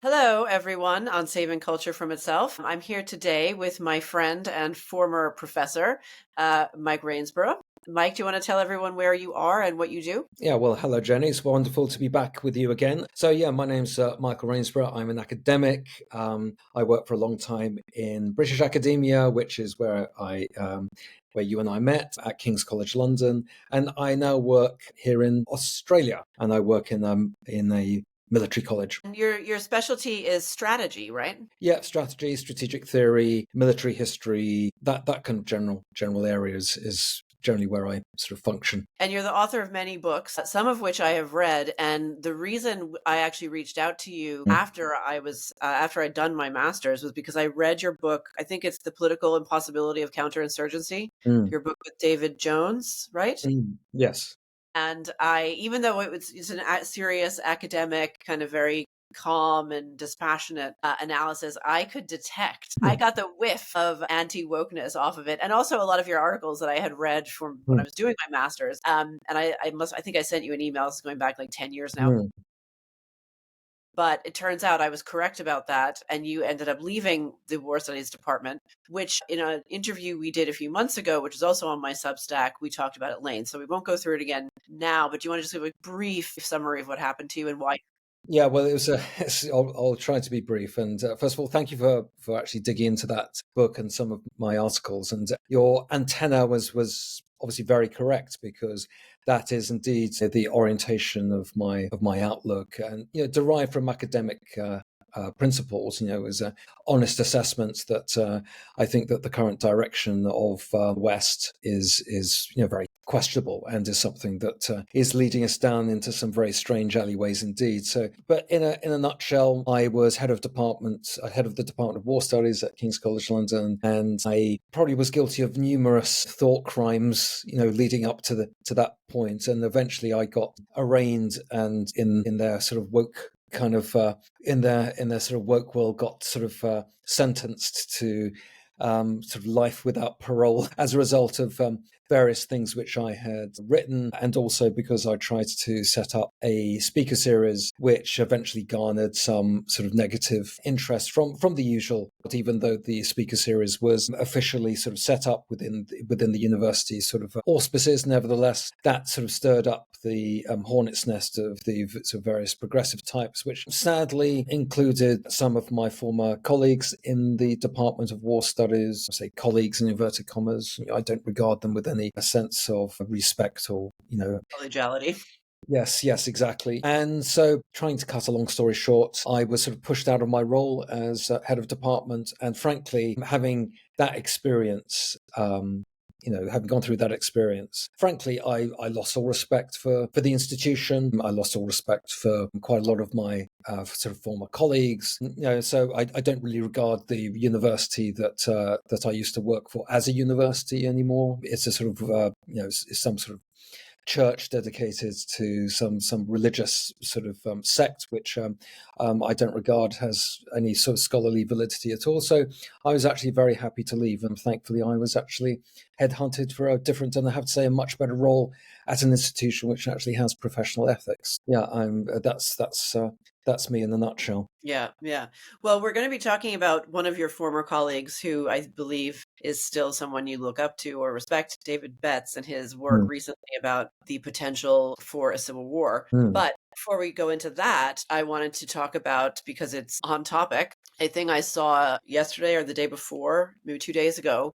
Hello, everyone on Saving Culture from Itself. I'm here today with my friend and former professor, Mike Rainsborough. Mike, do you want to tell everyone where you are and what you do? Yeah, well, hello, Jenny. It's wonderful to be back with you again. My name's Michael Rainsborough. I'm an academic. I worked for a long time in British academia, which is where you and I met at King's College London, and I now work here in Australia, and I work in a military college. And your specialty is strategy, right? Yeah, strategy, strategic theory, military history, that kind of general areas is generally where I sort of function. And you're the author of many books, some of which I have read. And the reason I actually reached out to you after I'd done my master's was because I read your book. I think it's The Political Impossibility of Counterinsurgency, Mm, your book with David Jones, right? yes. And even though it's an serious academic, kind of very calm and dispassionate analysis, I could detect, I Mm, got the whiff of anti wokeness off of it. And also a lot of your articles that I had read from when I mm, was doing my master's. And I think I sent you an email. It's going back like 10 years now. mm. But it turns out I was correct about that. And you ended up leaving the War Studies department, which in an interview we did a few months ago, which is also on my Substack, we talked about at length. So we won't go through it again now, but do you want to just give a brief summary of what happened to you and why? Yeah, well, it was. I'll try to be brief. And first of all, thank you for actually digging into that book and some of my articles. And your antenna was obviously very correct because that is indeed the orientation of my outlook, and derived from academic. Principles, as honest assessments that I think that the current direction of the West is very questionable and is something that is leading us down into some very strange alleyways indeed. So, but in a nutshell, I was head of the Department of War Studies at King's College London, and I probably was guilty of numerous thought crimes, leading up to that point, and eventually I got arraigned and in their sort of woke kind of in their sort of woke world got sort of sentenced to sort of life without parole as a result of various things which I had written, and also because I tried to set up a speaker series which eventually garnered some sort of negative interest from the usual. But even though the speaker series was officially sort of set up within the university sort of auspices, nevertheless, that sort of stirred up the hornet's nest of the sort of various progressive types, which sadly included some of my former colleagues in the Department of War Studies. I say colleagues in inverted commas. I don't regard them with any sense of respect or. Collegiality. Yes, exactly. And so, trying to cut a long story short, I was sort of pushed out of my role as head of department. And frankly, having that experience, having gone through that experience, frankly, I lost all respect for the institution. I lost all respect for quite a lot of my sort of former colleagues. So I don't really regard the university that I used to work for as a university anymore. It's a sort of it's some sort of church dedicated to some religious sort of sect, which I don't regard has any sort of scholarly validity at all. So I was actually very happy to leave, and thankfully I was actually headhunted for a different, and I have to say, a much better role at an institution which actually has professional ethics. Yeah, that's me in a nutshell. Yeah, yeah. Well, we're going to be talking about one of your former colleagues who I believe is still someone you look up to or respect, David Betts, and his work Mm, recently about the potential for a civil war. mm, But before we go into that, I wanted to talk about, because it's on topic, a thing I saw yesterday or the day before, maybe 2 days ago,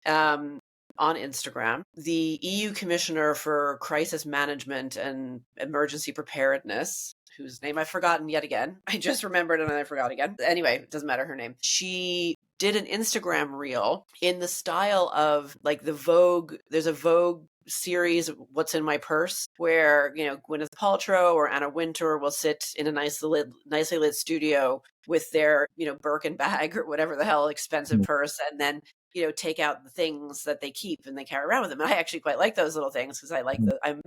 um, on Instagram. The EU Commissioner for Crisis Management and Emergency Preparedness, whose name I've forgotten yet again. I just remembered and then I forgot again. Anyway, it doesn't matter her name. She did an Instagram reel in the style of like the Vogue. There's a Vogue series, What's in My Purse, where, Gwyneth Paltrow or Anna Wintour will sit in a nicely lit studio with their, Birkin bag or whatever the hell expensive mm, purse, and then take out the things that they keep and they carry around with them. And I actually quite like those little things because I'm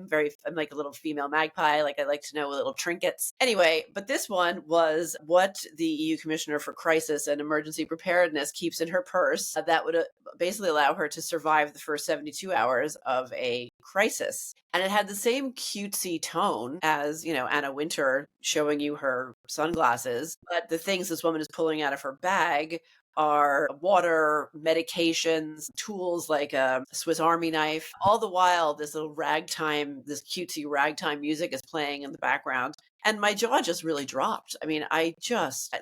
like a little female magpie. Like, I like to know little trinkets. Anyway, but this one was what the EU Commissioner for Crisis and Emergency Preparedness keeps in her purse that would basically allow her to survive the first 72 hours of a crisis. And it had the same cutesy tone as, Anna Wintour showing you her sunglasses. But the things this woman is pulling out of her bag are water, medications, tools like a Swiss Army knife. All the while, this cutesy ragtime music is playing in the background. And my jaw just really dropped. I mean,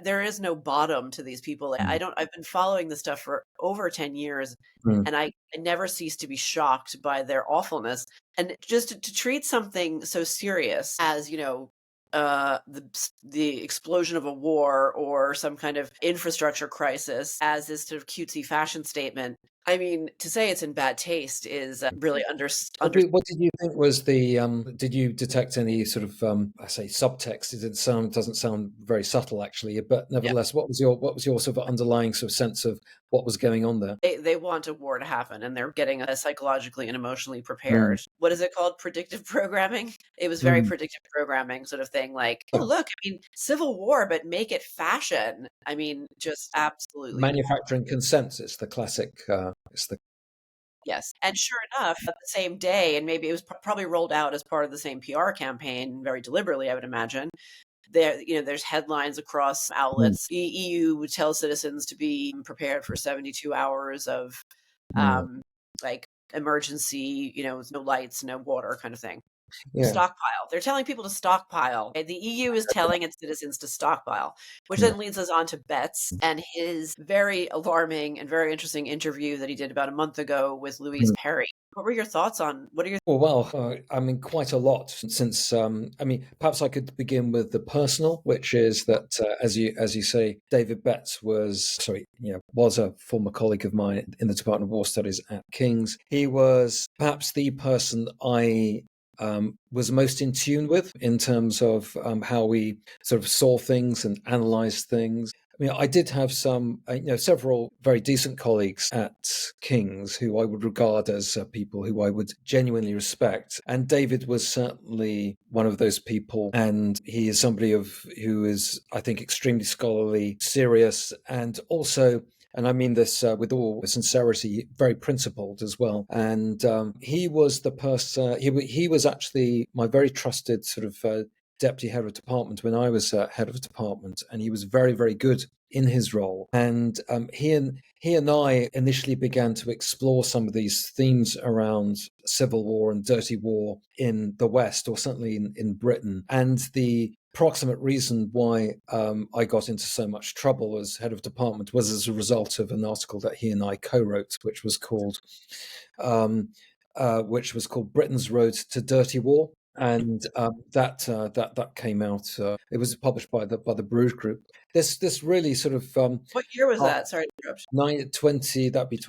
there is no bottom to these people. Mm. I've been following this stuff for over 10 years, and I never cease to be shocked by their awfulness. And just to treat something so serious as, the explosion of a war or some kind of infrastructure crisis as this sort of cutesy fashion statement. I mean, to say it's in bad taste is really What did you think was the? Did you detect any sort of, I say, subtext? Doesn't sound very subtle actually, but yeah. nevertheless, what was your sort of underlying sort of sense of what was going on there? They want a war to happen, and they're getting psychologically and emotionally Mm, prepared. What is it called? Predictive programming? It was very mm, predictive programming sort of thing, like, "Oh, yeah. look, I mean, civil war, but make it fashion." I mean, just absolutely Manufacturing consent. It's the classic. It's the yes. And sure enough, the same day, and maybe it was probably rolled out as part of the same PR campaign very deliberately, I would imagine. There's headlines across mm, outlets. The EU would tell citizens to be prepared for 72 hours of mm, um, like emergency, with no lights, no water kind of thing. yeah, Stockpile. They're telling people to stockpile. And the EU is telling its citizens to stockpile, which yeah. then leads us on to Betts and his very alarming and very interesting interview that he did about a month ago with Louise Mm. Perry. What were your thoughts on what are your Well, I mean, quite a lot since. I mean, perhaps I could begin with the personal, which is that, as you say, David Betts was a former colleague of mine in the Department of War Studies at King's. He was perhaps the person I was most in tune with in terms of how we sort of saw things and analysed things. I mean, I did have several very decent colleagues at King's who I would regard as people who I would genuinely respect. And David was certainly one of those people. And he is somebody who is, I think, extremely scholarly, serious, and also, and I mean this with all sincerity, very principled as well. And he was the person. He was actually my very trusted sort of deputy head of department when I was head of department, and he was very, very good in his role. And he and I initially began to explore some of these themes around civil war and dirty war in the West, or certainly in Britain. And the proximate reason why I got into so much trouble as head of department was as a result of an article that he and I co-wrote, which was called Britain's Road to Dirty War. And that came out. It was published by the Bruges Group. This really sort of what year was uh, that? Sorry to interrupt. 20 that'd be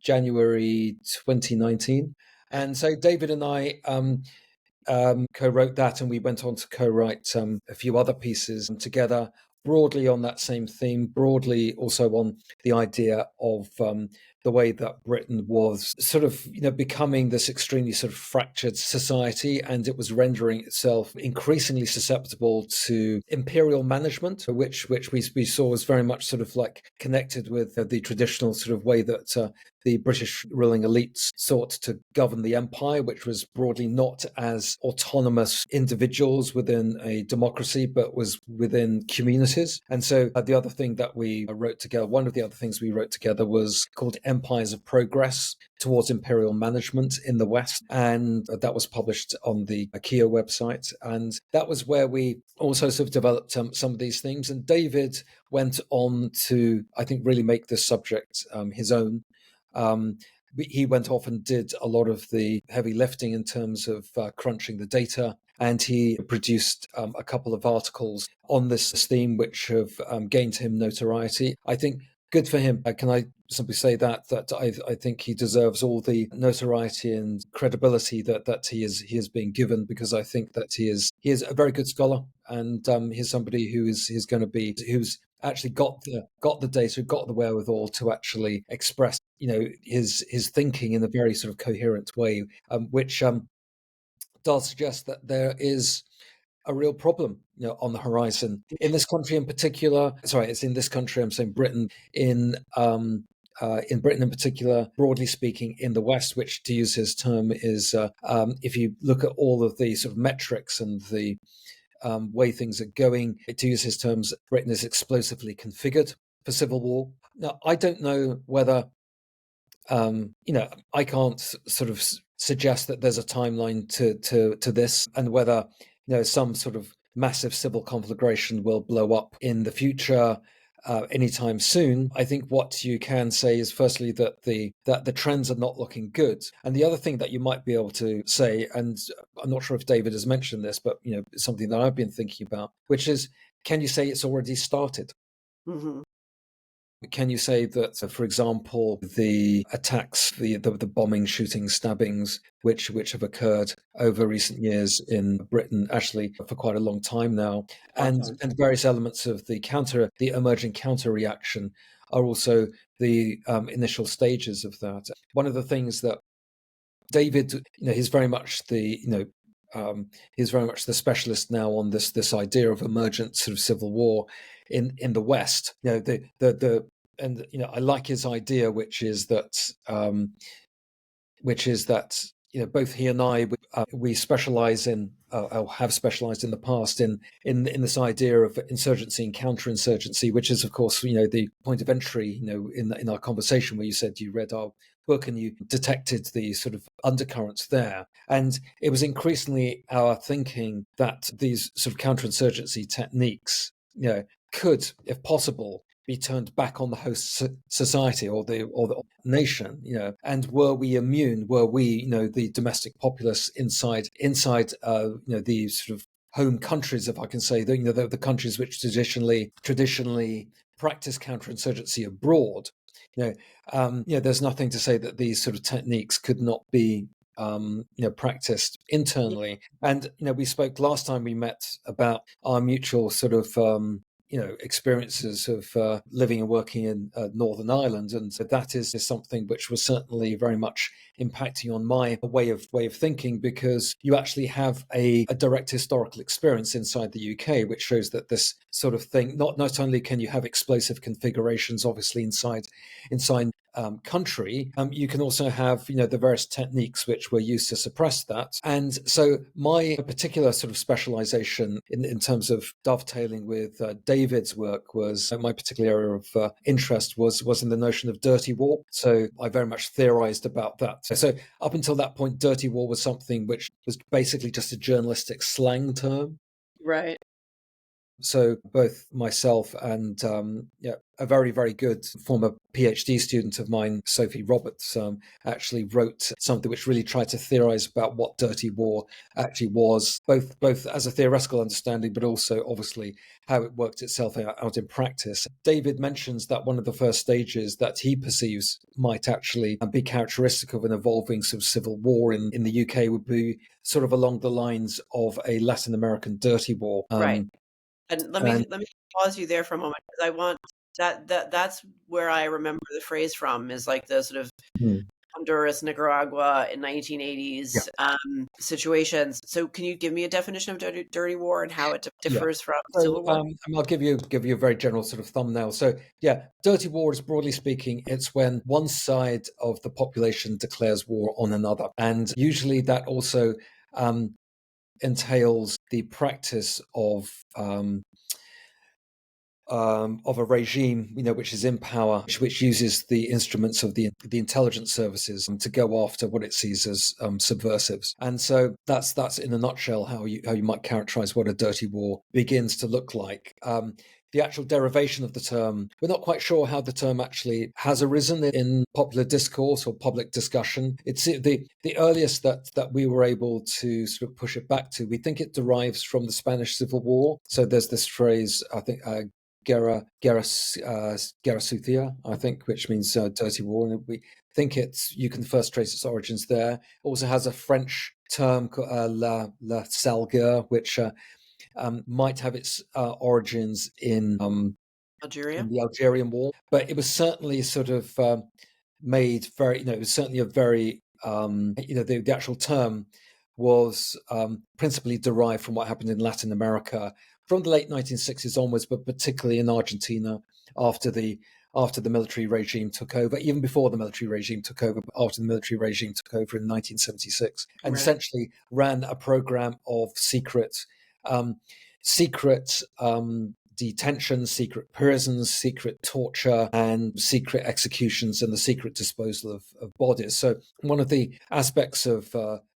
January 2019. And so David and I co-wrote that, and we went on to co-write a few other pieces together, broadly on that same theme, broadly also on the idea of the way that Britain was sort of, becoming this extremely sort of fractured society, and it was rendering itself increasingly susceptible to imperial management, which we saw was very much sort of like connected with the traditional sort of way that the British ruling elites sought to govern the empire, which was broadly not as autonomous individuals within a democracy, but was within communities. And so the other thing that we wrote together, one of the other things we wrote together was called Empires of Progress Towards Imperial Management in the West. And that was published on the IKEA website. And that was where we also sort of developed some of these themes. And David went on to, I think, really make this subject his own. He went off and did a lot of the heavy lifting in terms of crunching the data, and he produced a couple of articles on this theme, which have gained him notoriety. I think good for him. Can I simply say that I think he deserves all the notoriety and credibility that he is being given, because I think that he is a very good scholar, and he's somebody who's actually got the data, got the wherewithal to actually express his thinking in a very sort of coherent way, which does suggest that there is a real problem, on the horizon in this country in particular. Sorry, it's in this country. I'm saying Britain. In Britain in particular, broadly speaking, in the West, which, to use his term, is if you look at all of the sort of metrics and the way things are going, to use his terms, Britain is explosively configured for civil war. Now, I don't know whether I can't sort of suggest that there's a timeline to this, and whether some sort of massive civil conflagration will blow up in the future anytime soon. I think what you can say is, firstly, that the trends are not looking good, and the other thing that you might be able to say, and I'm not sure if David has mentioned this, but it's something that I've been thinking about, which is, can you say it's already started? Mm-hmm. Can you say that, for example, the attacks, the bombing, shooting, stabbings, which have occurred over recent years in Britain, actually for quite a long time now, and various elements of the emerging counter reaction are also the initial stages of that. One of the things that David, he's very much he's very much the specialist now on this idea of emergent sort of civil war in the West. I like his idea, which is that both he and I, we specialize in, or have specialized in the past in this idea of insurgency and counterinsurgency, which is, of course, the point of entry, in our conversation, where you said you read our book and you detected the sort of undercurrents there. And it was increasingly our thinking that these sort of counterinsurgency techniques, could, if possible, be turned back on the host society or the nation, and were we immune? Were we, the domestic populace inside, the sort of home countries, if I can say, the countries which traditionally practice counterinsurgency abroad? There's nothing to say that these sort of techniques could not be practiced internally. And we spoke last time we met about our mutual sort of experiences of living and working in Northern Ireland, and that is something which was certainly very much impacting on my way of thinking, because you actually have a direct historical experience inside the UK, which shows that this sort of thing, not only can you have explosive configurations, obviously inside country, you can also have the various techniques which were used to suppress that. And so my particular sort of specialization in terms of dovetailing with David's work was, my particular area of interest was in the notion of dirty war. So I very much theorized about that. So up until that point, dirty war was something which was basically just a journalistic slang term. Right. So both myself and a very, very good former PhD student of mine, Sophie Roberts, actually wrote something which really tried to theorize about what dirty war actually was, both as a theoretical understanding, but also obviously how it worked itself out in practice. David mentions that one of the first stages that he perceives might actually be characteristic of an evolving sort of civil war in the UK would be sort of along the lines of a Latin American dirty war. Right. And let me pause you there for a moment, because I want that's where I remember the phrase from, is like the sort of Honduras, Nicaragua in 1980s situations. So can you give me a definition of dirty war and how it differs from civil war? I'll give you a very general sort of thumbnail. So dirty war is, broadly speaking, it's when one side of the population declares war on another, and usually that also entails the practice of a regime, which is in power, which uses the instruments of the intelligence services to go after what it sees as subversives. And so that's in a nutshell how you might characterize what a dirty war begins to look like. The actual derivation of the term, we're not quite sure how the term actually has arisen in popular discourse or public discussion. It's the earliest that we were able to sort of push it back to. We think it derives from the Spanish Civil War. So there's this phrase, I think, guerra sucia, I think, which means dirty war. And we think you can first trace its origins there. It also has a French term, la sale guerre, which might have its origins in Algeria, in the Algerian War, but it was certainly sort of made very, it was certainly a very, the actual term was principally derived from what happened in Latin America from the late 1960s onwards, but particularly in Argentina after the military regime took over, even before the military regime took over, but after the military regime took over in 1976, and Right. essentially ran a program of um, secret detention, secret prisons, secret torture, and secret executions and the secret disposal of bodies. So one of the aspects of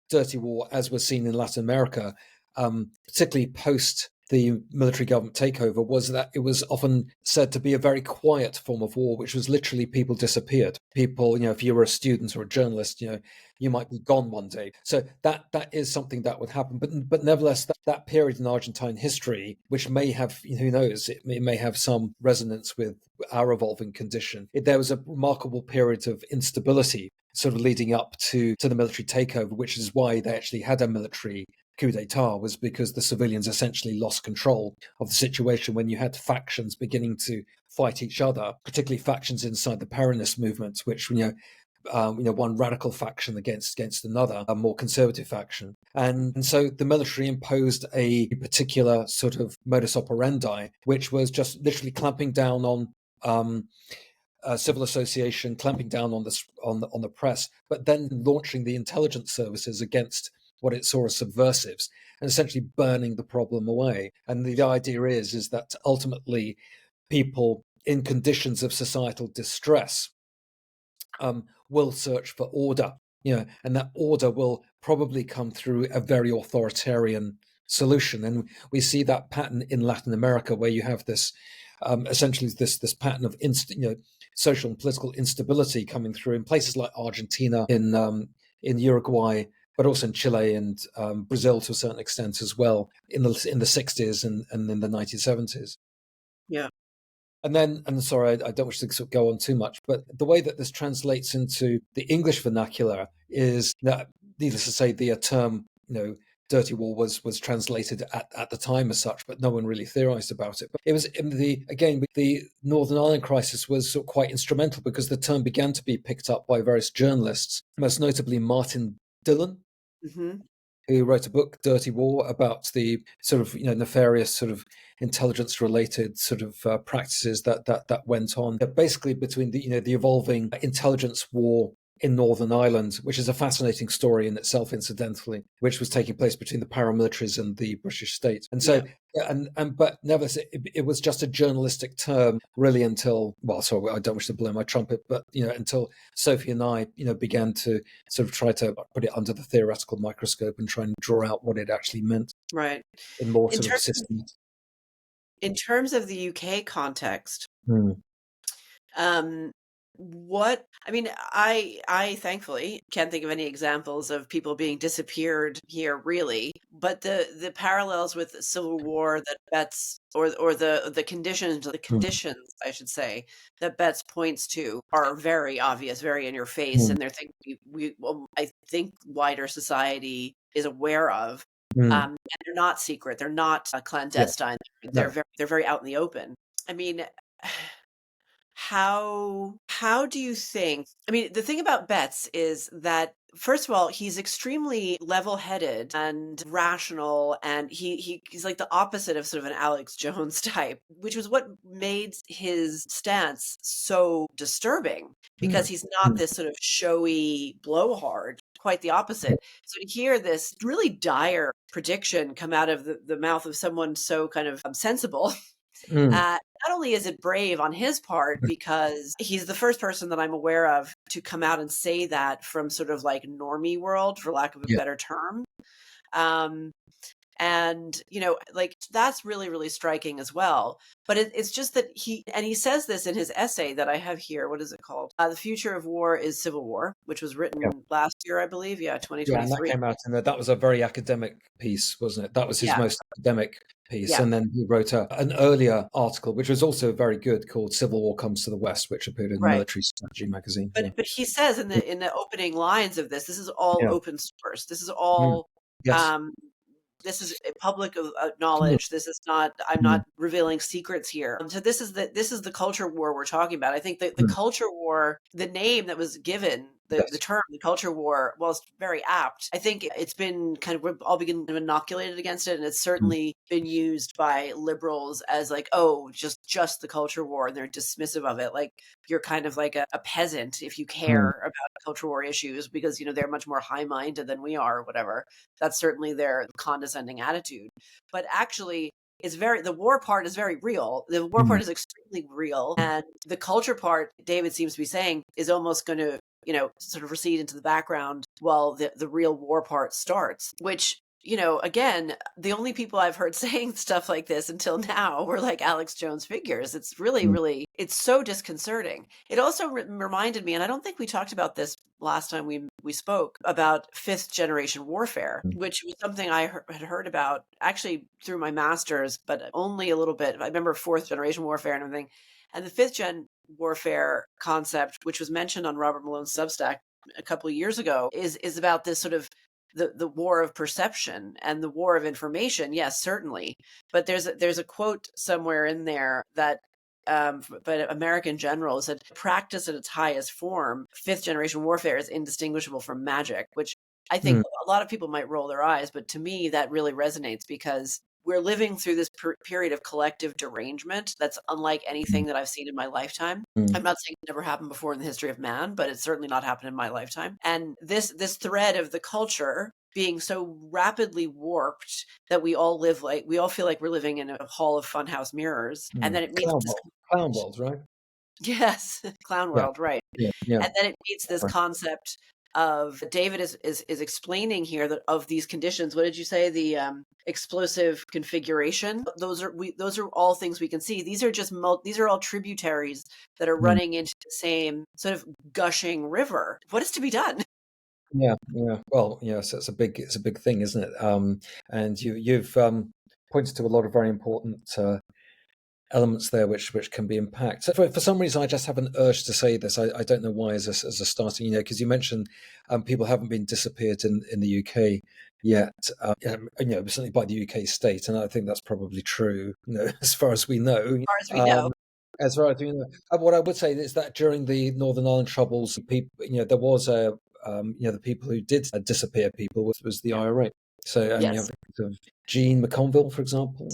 dirty war, as was seen in Latin America, particularly post the military government takeover, was that it was often said to be a very quiet form of war, which was literally people disappeared. People, if you were a student or a journalist, you might be gone one day. So that is something that would happen. But nevertheless, that period in Argentine history, which may have, who knows, it may have some resonance with our evolving condition. There was a remarkable period of instability sort of leading up to the military takeover, which is why they actually had a military coup d'etat, was because the civilians essentially lost control of the situation when you had factions beginning to fight each other, particularly factions inside the Peronist movement, which one radical faction against another, a more conservative faction. And so the military imposed a particular sort of modus operandi, which was just literally clamping down on civil association, clamping down on the press, but then launching the intelligence services against what it saw as subversives and essentially burning the problem away. And the idea is that ultimately people in conditions of societal distress will search for order, and that order will probably come through a very authoritarian solution. And we see that pattern in Latin America, where you have this essentially this pattern of social and political instability coming through in places like Argentina, in Uruguay, but also in Chile and Brazil to a certain extent as well in the 60s and in the 1970s. Yeah. And sorry, I don't wish to sort of go on too much, but the way that this translates into the English vernacular is that, needless to say, the term, dirty war was translated at the time as such, but no one really theorized about it. But it was the Northern Ireland crisis was sort of quite instrumental because the term began to be picked up by various journalists, most notably Martin Dillon, Mm-hmm. who wrote a book, Dirty War, about the sort of nefarious sort of intelligence-related sort of practices that went on, basically between the evolving intelligence war in Northern Ireland, which is a fascinating story in itself, incidentally, which was taking place between the paramilitaries and the British state. And so, but nevertheless, it was just a journalistic term, really, until, well, sorry, I don't wish to blow my trumpet, but until Sophie and I, began to sort of try to put it under the theoretical microscope and try and draw out what it actually meant, Right. in more In sort of terms systems. in terms of the UK context, Mm. um, I thankfully can't think of any examples of people being disappeared here, really. But the parallels with the Civil War that Betts, or the Mm. conditions, I should say, that Betts points to are very obvious, very in your face, Mm. and they're things I think wider society is aware of. Mm. And they're not secret. They're not Yeah. clandestine. No. They're very out in the open. I mean, how do you think, I mean, the thing about Betts is that, first of all, he's extremely level-headed and rational, and he's like the opposite of sort of an Alex Jones type, which was what made his stance so disturbing, because Mm. he's not Mm. this sort of showy blowhard, quite the opposite. So to hear this really dire prediction come out of the mouth of someone so kind of sensible, Mm. not only is it brave on his part, because he's the first person that I'm aware of to come out and say that from sort of like normie world, for lack of a Yeah. better term. Um, and like, that's really, really striking as well. But it's just that he says this in his essay that I have here. What is it called? The Future of War is Civil War, which was Yeah. written last year, I believe. Yeah, Yeah, and that 2023. came out, and that was a very academic piece, wasn't it? That was his Yeah, most academic piece. yeah, And then he wrote an earlier article, which was also very good, called "Civil War Comes to the West," which appeared in right. Military Strategy magazine. But Yeah, he says in the opening lines of this is all yeah, open source. This is mm. all Yes, um, this is a public knowledge. This is not, I'm Mm, not revealing secrets here. So this is the culture war we're talking about. I think that the mm, culture war, the name that was given, the yes. term, the culture war, was very apt. I think it's been kind of, we've all been inoculated against it, and it's Mm, certainly been used by liberals as like, oh, just the culture war, and they're dismissive of it. Like, you're kind of like a peasant if you mm, care about culture war issues, because they're much more high-minded than we are, or whatever. That's certainly their condescending attitude. But actually, the war part is very real. The war mm, part is extremely real. And the culture part, David seems to be saying, is almost going to, sort of recede into the background while the real war part starts, which, again, the only people I've heard saying stuff like this until now were like Alex Jones figures. It's really, mm, really, it's so disconcerting. It also reminded me, and I don't think we talked about this last time we spoke, about fifth generation warfare, mm, which was something I had heard about actually through my master's, but only a little bit. I remember fourth generation warfare and everything. And the fifth gen warfare concept, which was mentioned on Robert Malone's Substack a couple of years ago, is about this sort of the war of perception and the war of information. Yes, certainly. But there's a quote somewhere in there that but American general said, practice at its highest form, fifth generation warfare is indistinguishable from magic, which I think mm, a lot of people might roll their eyes, but to me, that really resonates, because we're living through this period of collective derangement that's unlike mm, anything that I've seen in my lifetime. mm, I'm not saying it never happened before in the history of man, but it's certainly not happened in my lifetime. And this thread of the culture being so rapidly warped that we all feel like we're living in a hall of funhouse mirrors, and mm. then it meets this Clown world, right? yes, clown Yeah, world, right. yeah, yeah. And then it meets this Right. concept of David is explaining here, that of these conditions. What did you say? The explosive configuration. Those are all things we can see. These are just these are all tributaries that are Mm. running into the same sort of gushing river. What is to be done? Yeah, yeah. Well, yes, it's a big thing, isn't it? And you've pointed to a lot of very important elements there which can be impacted. So for some reason, I just have an urge to say this. I don't know why, as a starting, because you mentioned people haven't been disappeared in the UK yet, certainly by the UK state, and I think that's probably true, as far as we know. As far as we know. Um, as far as we know, what I would say is that during the Northern Ireland Troubles, people, there was the people who did disappear people was the Yeah. IRA. So, and you have Yes. the case of Jean McConville, for example,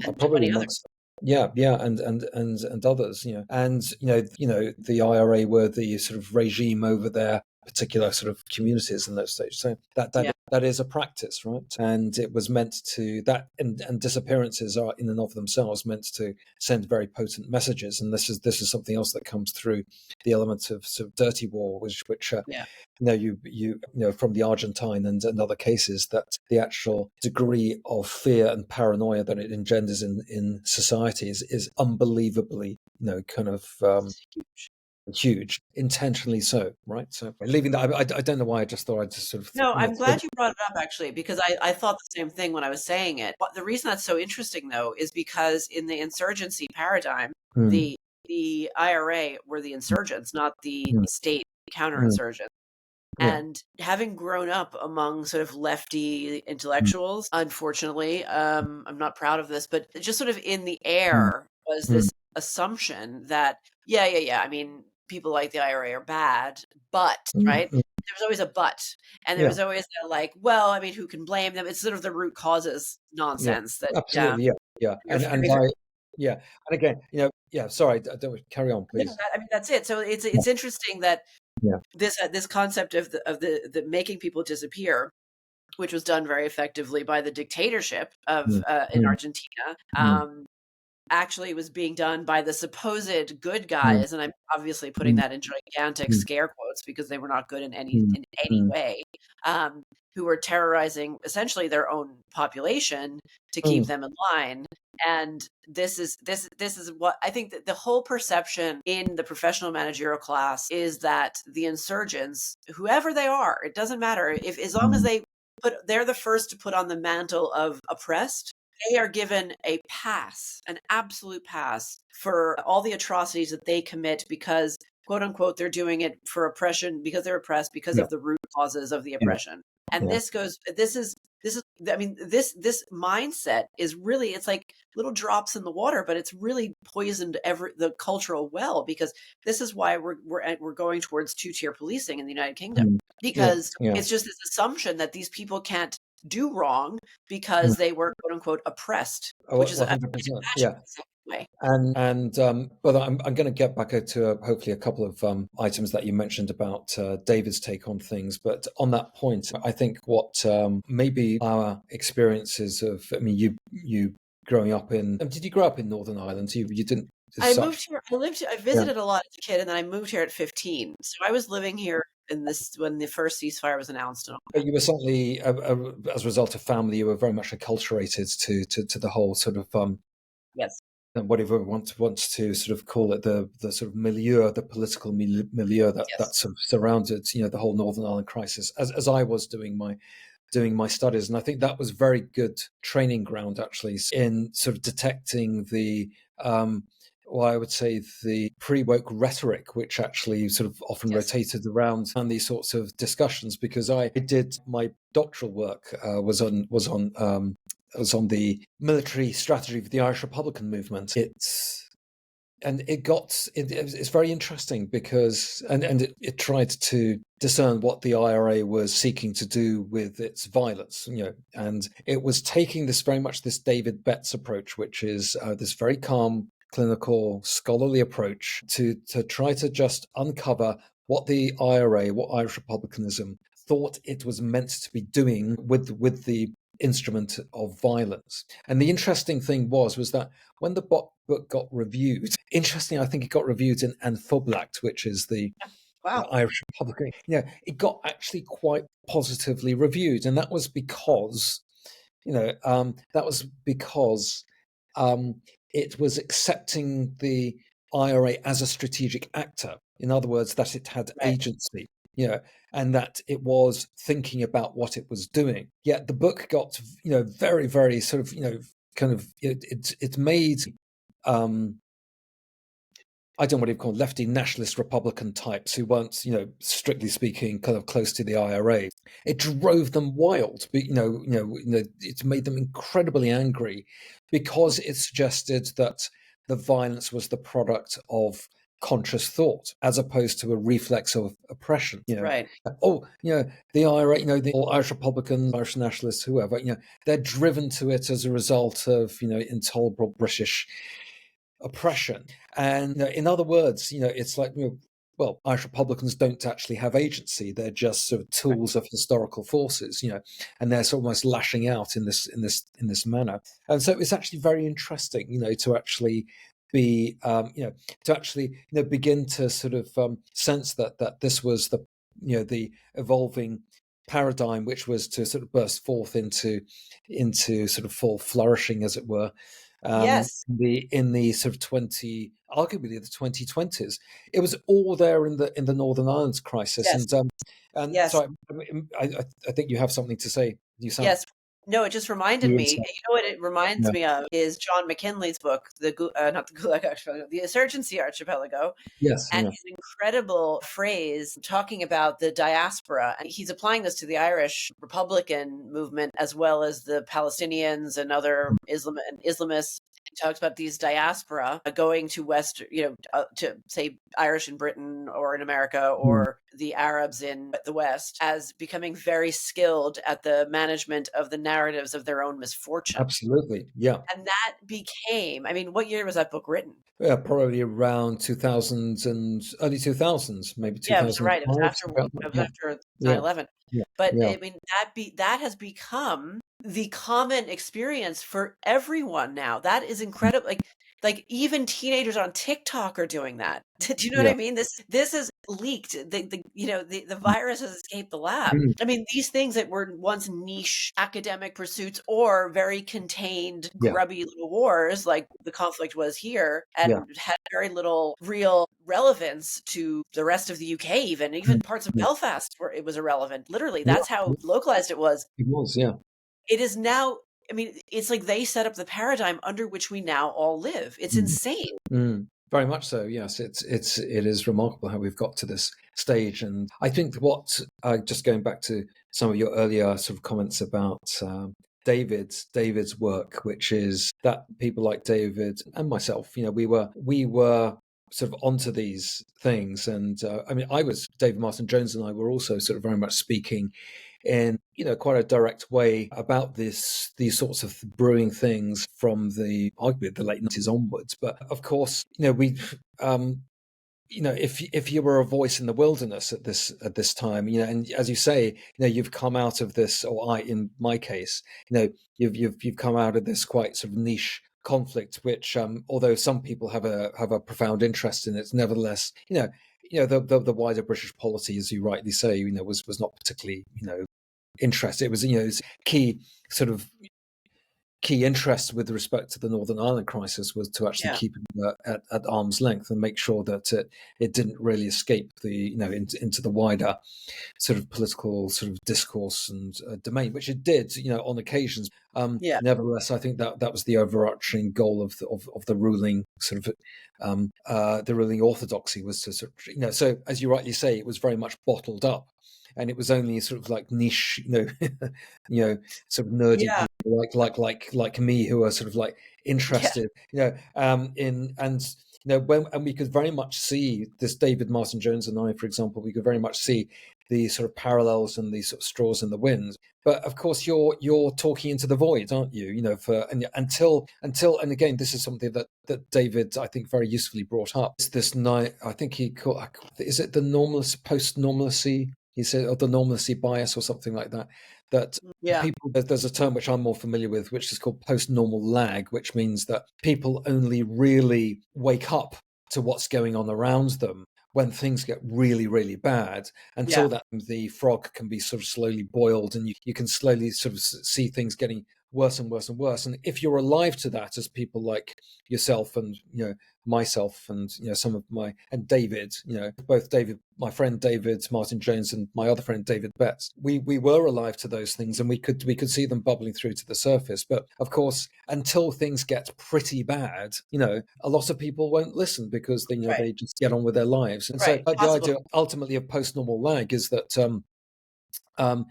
are And probably 20 amongst. others. Yeah, yeah, and others, and the IRA were the sort of regime over their particular sort of communities in those states. So Yeah. that is a practice, right? And it was meant to and disappearances are in and of themselves meant to send very potent messages. And this is something else that comes through the element of sort of dirty war, which Yeah. from the Argentine and other cases, that the actual degree of fear and paranoia that it engenders in society is unbelievably, kind of It's huge. huge, intentionally so, right? So leaving that, I don't know why. I just thought I'd just sort of, No, I'm glad you brought it up, actually, because I thought the same thing when I was saying it. But the reason that's so interesting, though, is because in the insurgency paradigm, mm, the IRA were the insurgents, not the mm, state mm, counterinsurgents. yeah, And having grown up among sort of lefty mm, intellectuals, unfortunately, I'm not proud of this, but just sort of in the mm, air was mm, this assumption that, yeah, yeah, yeah. I mean, people like the IRA are bad, but, mm, right? mm, There was always a but. And there yeah, was always that, like, well, I mean, who can blame them? It's sort of the root causes yeah, nonsense that, yeah, absolutely, yeah, yeah, you're and very, yeah, and again, yeah. Sorry, don't carry on, no, please. I mean, that's it. So Yeah, it's interesting that yeah, this concept of the making people disappear, which was done very effectively by the dictatorship of mm, in mm, Argentina, mm, actually was being done by the supposed good mm, guys, and I'm obviously putting mm, that in gigantic mm, scare quotes because they were not good mm, in any mm, way, who were terrorizing essentially their own population to keep mm, them in line. And this is what I think, that the whole perception in the professional managerial class is that the insurgents, whoever they are, it doesn't matter, if as long as mm, they're the first to put on the mantle of oppressed, they are given a pass, an absolute pass, for all the atrocities that they commit, because, quote unquote, they're doing it for oppression, because they're oppressed because yeah, of the root causes of the yeah, oppression. And yeah, this is This is, I mean, this mindset is really, it's like little drops in the water, but it's really poisoned the cultural well, because this is why we're going towards two-tier policing in the United Kingdom, Mm. Yeah, because yeah. it's just this assumption that these people can't do wrong Mm. because they were quote unquote oppressed, Oh, which is, I 100%. imagine, Yeah. the same way. But I'm going to get back to hopefully a couple of items that you mentioned about David's take on things. But on that point, I think what maybe our experiences of, I mean, you growing up in, did you grow up in Northern Ireland? You didn't as I such. moved here. I Yeah. visited a lot as a kid, and then I moved here at 15. So I was living here in this when the first ceasefire was announced and all But that. you were certainly, as a result of family, you were very much acculturated to the whole sort of Yes, whatever wants to sort of call it, the sort of milieu, the political milieu that yes, sort of surrounded the whole Northern Ireland crisis. As I was doing my studies, and I think that was very good training ground actually in sort of detecting the. Well, I would say the pre-woke rhetoric, which actually sort of often yes. rotated around and these sorts of discussions, because I did my doctoral work was on the military strategy of the Irish Republican movement. It's very interesting because it tried to discern what the IRA was seeking to do with its violence, and it was taking this very much this David Betts approach, which is this very calm, clinical, scholarly approach to try to just uncover what the IRA, what Irish republicanism thought it was meant to be doing with the instrument of violence. And the interesting thing was that when the book got reviewed, interestingly, I think it got reviewed in Anphoblacht, which is the Wow. Irish Republican. It got actually quite positively reviewed, and that was because um, it was accepting the IRA as a strategic actor. In other words, that it had Right. agency, and that it was thinking about what it was doing. Yet the book got, very, very sort of, kind of, it made, I don't know what you call lefty nationalist Republican types who weren't, strictly speaking, kind of close to the IRA. It drove them wild. But, it made them incredibly angry because it suggested that the violence was the product of conscious thought as opposed to a reflex of oppression. Right. The IRA, the Irish Republicans, Irish nationalists, whoever, they're driven to it as a result of, intolerable British oppression. And in other words, it's like, well, Irish Republicans don't actually have agency; they're just sort of Right. tools of historical forces, and they're almost lashing out in this manner. And so it's actually very interesting, to actually be, to actually, begin to sort of sense that this was the evolving paradigm, which was to sort of burst forth into sort of full flourishing, as it were, Yes. in the sort of arguably the 2020s. It was all there in the Northern Ireland crisis, Yes. and Yes. so I think you have something to say. You sound Yes. No, it just reminded you me. inside. You know what it reminds Yeah. me of is John McKinley's book, not the Gulag Archipelago, the Insurgency Archipelago, Yes. and Yeah. his incredible phrase talking about the diaspora. And he's applying this to the Irish Republican movement as well as the Palestinians and other Islamists. He talks about these diaspora going to West, to say Irish in Britain or in America, Mm. or the Arabs in the West, as becoming very skilled at the management of the narratives of their own misfortune. Absolutely. Yeah. And that became, I mean, what year was that book written? Yeah. Probably around 2000s and early 2000s, maybe Yeah, it was right. It was 2005. after Something like that. it was Yeah. after Yeah. 9/11. Yeah. But Yeah. I mean, that has become the common experience for everyone now. That is incredible. Like even teenagers on TikTok are doing that. Do you know what Yeah. I mean? This is leaked. The virus has escaped the lab. Mm. I mean, these things that were once niche academic pursuits or very contained, Yeah. grubby little wars, like the conflict was here, Yeah. and had very little real relevance to the rest of the UK, even Mm. parts of Yeah. Belfast where it was irrelevant. Literally, Yeah. that's how localized it was. It was. Yeah. It is now, I mean, it's like they set up the paradigm under which we now all live. It's Mm. insane. Mm. Very much so. Yes, it is remarkable how we've got to this stage, and I think what just going back to some of your earlier sort of comments about David's work, which is that people like David and myself, we were sort of onto these things, and I mean, I was David Martin Jones, and I were also sort of very much speaking in quite a direct way about these sorts of brewing things from the arguably the late 90s onwards. But of course, we if you were a voice in the wilderness at this time, and as you say, you've come out of this, or I, in my case, you've come out of this quite sort of niche conflict, which although some people have a profound interest in it, nevertheless, the wider British polity, as you rightly say, was not particularly interested. It was it's sort of key interest with respect to the Northern Ireland crisis was to actually Yeah. keep it at arm's length and make sure that it didn't really escape into the wider sort of political sort of discourse and domain, which it did, on occasions. Yeah. Nevertheless, I think that was the overarching goal of the ruling sort of the ruling orthodoxy, was to sort of, so as you rightly say, it was very much bottled up. And it was only sort of like niche, sort of nerdy Yeah. people like me, who are sort of like Yeah. interested, in, and and we could very much see this. David Martin Jones and I, for example, we could very much see the sort of parallels and the sort of straws in the wind. But of course, you're talking into the void, aren't you? Until and again, this is something that David, I think, very usefully brought up. It's this night, I think he called, is it the post normalcy? He said, or the normalcy bias, or something like that. That Yeah. people, there's a term which I'm more familiar with, which is called post-normal lag, which means that people only really wake up to what's going on around them when things get really, really bad. Until Yeah. that, the frog can be sort of slowly boiled, and you can slowly sort of see things getting worse and worse and worse. And if you're alive to that, as people like yourself and myself and some of my, and David, both David, my friend David Martin Jones, and my other friend David Betts, we were alive to those things, and we could see them bubbling through to the surface. But of course, until things get pretty bad, a lot of people won't listen, because they Right. they just get on with their lives. And so Right. the Possible. idea ultimately of post normal lag is that um,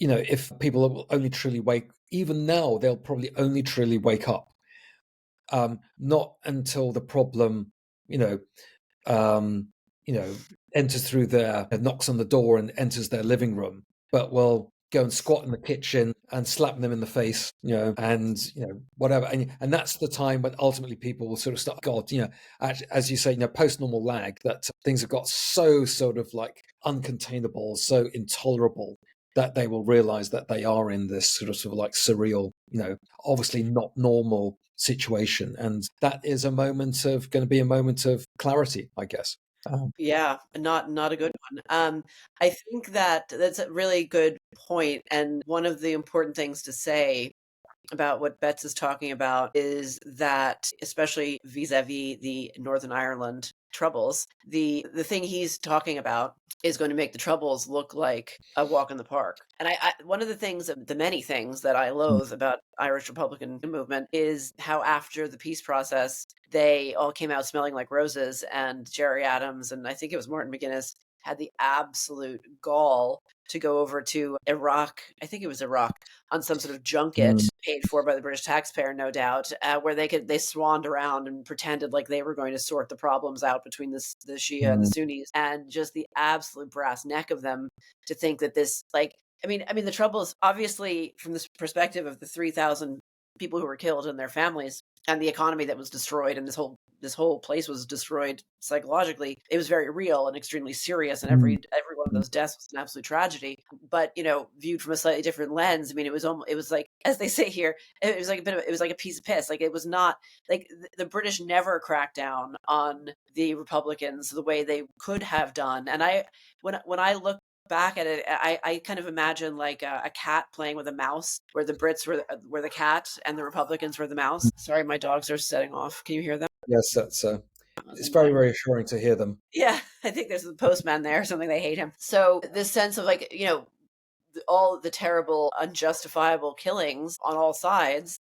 if people will only truly wake, even now, they'll probably only truly wake up, not until the problem, you know, um, enters through knocks on the door and enters their living room, but will go and squat in the kitchen and slap them in the face, and whatever, and that's the time when ultimately people will sort of start, God, as you say, post normal lag, that things have got so sort of like uncontainable, so intolerable, that they will realize that they are in this sort of like surreal, obviously not normal situation, and that is going to be a moment of clarity, I guess. Yeah, not a good one. I think that that's a really good point, and one of the important things to say about what Betts is talking about is that, especially vis-a-vis the Northern Ireland Troubles, the thing he's talking about is going to make the Troubles look like a walk in the park. And one of the things, the many things that I loathe about Irish Republican movement, is how after the peace process, they all came out smelling like roses, and Jerry Adams, and I think it was Martin McGuinness, had the absolute gall to go over to Iraq, I think it was Iraq, on some sort of junket Mm, paid for by the British taxpayer, no doubt, where they swanned around and pretended like they were going to sort the problems out between the Shia and the mm, Sunnis, and just the absolute brass neck of them to think that this, like, I mean, the trouble is, obviously, from this perspective of the 3,000 people who were killed and their families, and the economy that was destroyed, and this whole place was destroyed psychologically. It was very real and extremely serious, and every mm, one of those deaths was an absolute tragedy. But viewed from a slightly different lens, I mean, it was like, as they say here, it was like it was like a piece of piss. Like, it was not like the British never cracked down on the Republicans the way they could have done. And when I look back at it, I kind of imagine like a cat playing with a mouse, where the Brits were the cat and the Republicans were the mouse. mm. Sorry, my dogs are setting off. Can you hear them? Yes, That's it's very annoying. reassuring to hear them. Yeah, I think there's the postman there or something. They hate him. So this sense of, like, all the terrible, unjustifiable killings on all sides,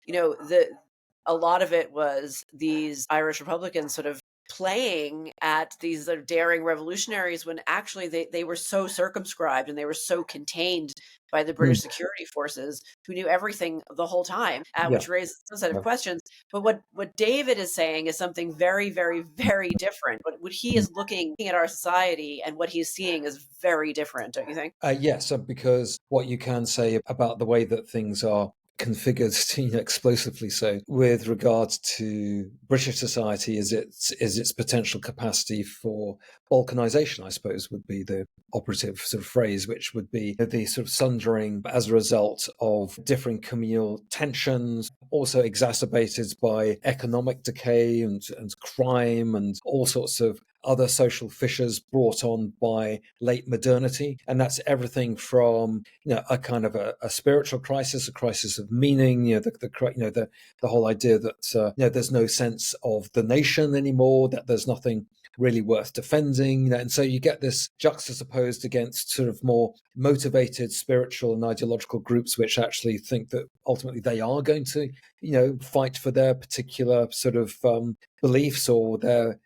a lot of it was these Irish Republicans sort of playing at these daring revolutionaries when actually they were so circumscribed and they were so contained by the Mm, British security forces who knew everything the whole time, yeah. which raises a set of Yeah. questions. But what David is saying is something very, very, very different. What he Mm. is looking at our society and what he's seeing is very different, don't you think? Yes, because what you can say about the way that things are configured, explosively so, with regards to British society, is its potential capacity for balkanization, I suppose, would be the operative sort of phrase, which would be the sort of sundering as a result of differing communal tensions, also exacerbated by economic decay and crime and all sorts of other social fissures brought on by late modernity. And that's everything from, a kind of a spiritual crisis, a crisis of meaning, the whole idea that, there's no sense of the nation anymore, that there's nothing really worth defending. And so you get this juxtaposed against sort of more motivated spiritual and ideological groups, which actually think that ultimately they are going to, fight for their particular sort of beliefs or their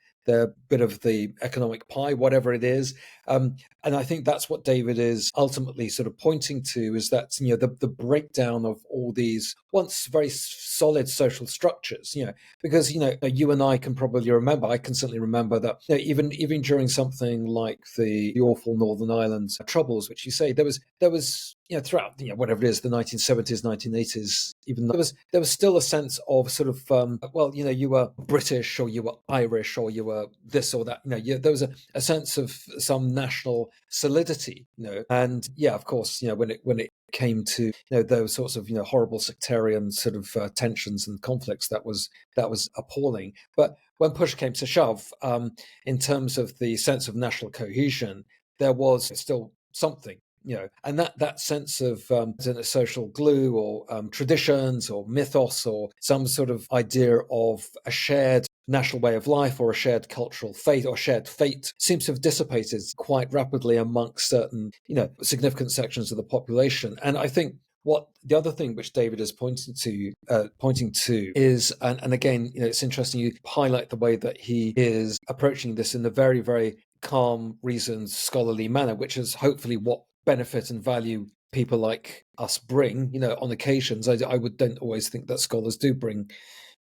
bit of the economic pie, whatever it is. And I think that's what David is ultimately sort of pointing to, is that, the breakdown of all these once very solid social structures, because, you and I can probably remember, I can certainly remember that, even during something like the awful Northern Ireland troubles, which you say, there was throughout, whatever it is, the 1970s, 1980s, even there was still a sense of sort of, you were British or you were Irish or you were this or that, there was a sense of some national solidity, and of course, when it came to those sorts of horrible sectarian sort of tensions and conflicts, that was appalling. But when push came to shove, in terms of the sense of national cohesion, there was still something, and that sense of social glue or traditions or mythos or some sort of idea of a shared national way of life or a shared cultural fate or shared fate seems to have dissipated quite rapidly amongst certain, significant sections of the population. And I think what the other thing which David is pointing to is, and again, it's interesting you highlight the way that he is approaching this in a very, very calm, reasoned, scholarly manner, which is hopefully what benefit and value people like us bring. On occasions, don't always think that scholars do bring,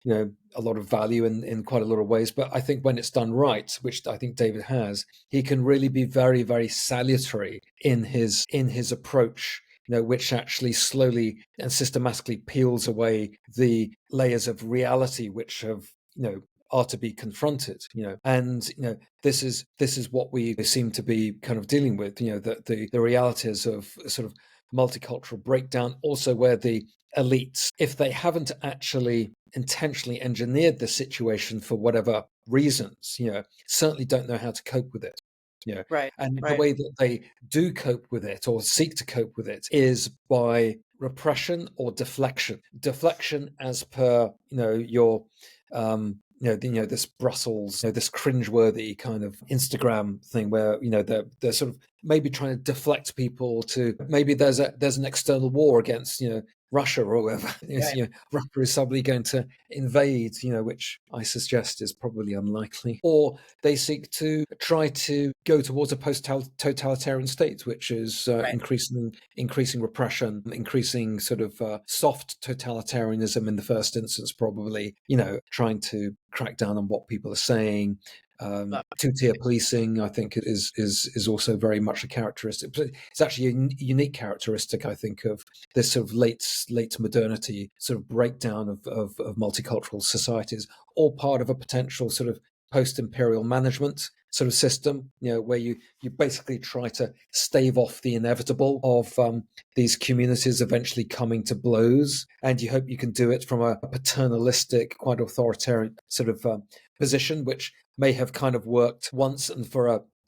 a lot of value in quite a lot of ways. But I think when it's done right, which I think David has, he can really be very, very salutary in his approach, which actually slowly and systematically peels away the layers of reality which have, are to be confronted, and this is what we seem to be kind of dealing with, the realities of sort of multicultural breakdown, also where the elites, if they haven't actually intentionally engineered the situation for whatever reasons, certainly don't know how to cope with it. Right, And the right, way that they do cope with it or seek to cope with it is by repression or deflection. Deflection, as per your this Brussels, this cringeworthy kind of Instagram thing where they're sort of maybe trying to deflect people to maybe there's an external war against Russia or whoever. right. Russia is suddenly going to invade, which I suggest is probably unlikely. Or they seek to try to go towards a post-totalitarian state, which is Right. increasing repression, increasing sort of soft totalitarianism in the first instance, probably, trying to crack down on what people are saying. But Two-tier policing, I think, is also very much a characteristic. But it's actually a unique characteristic, I think, of this sort of late modernity sort of breakdown of multicultural societies, all part of a potential sort of post-imperial management sort of system, where you basically try to stave off the inevitable of these communities eventually coming to blows, and you hope you can do it from a paternalistic, quite authoritarian sort of position, which may have kind of worked once and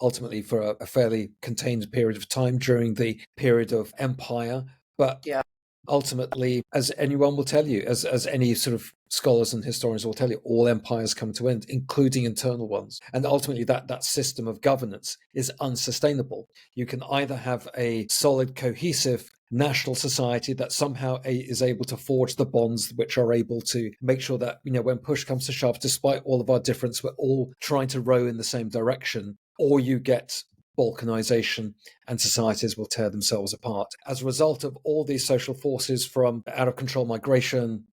ultimately for a fairly contained period of time during the period of empire. But yeah, ultimately, as anyone will tell you, as any sort of scholars and historians will tell you, all empires come to end, including internal ones. And ultimately, that system of governance is unsustainable. You can either have a solid, cohesive national society that somehow is able to forge the bonds which are able to make sure that, when push comes to shove, despite all of our difference, we're all trying to row in the same direction, or you get balkanization and societies will tear themselves apart as a result of all these social forces, from out of control migration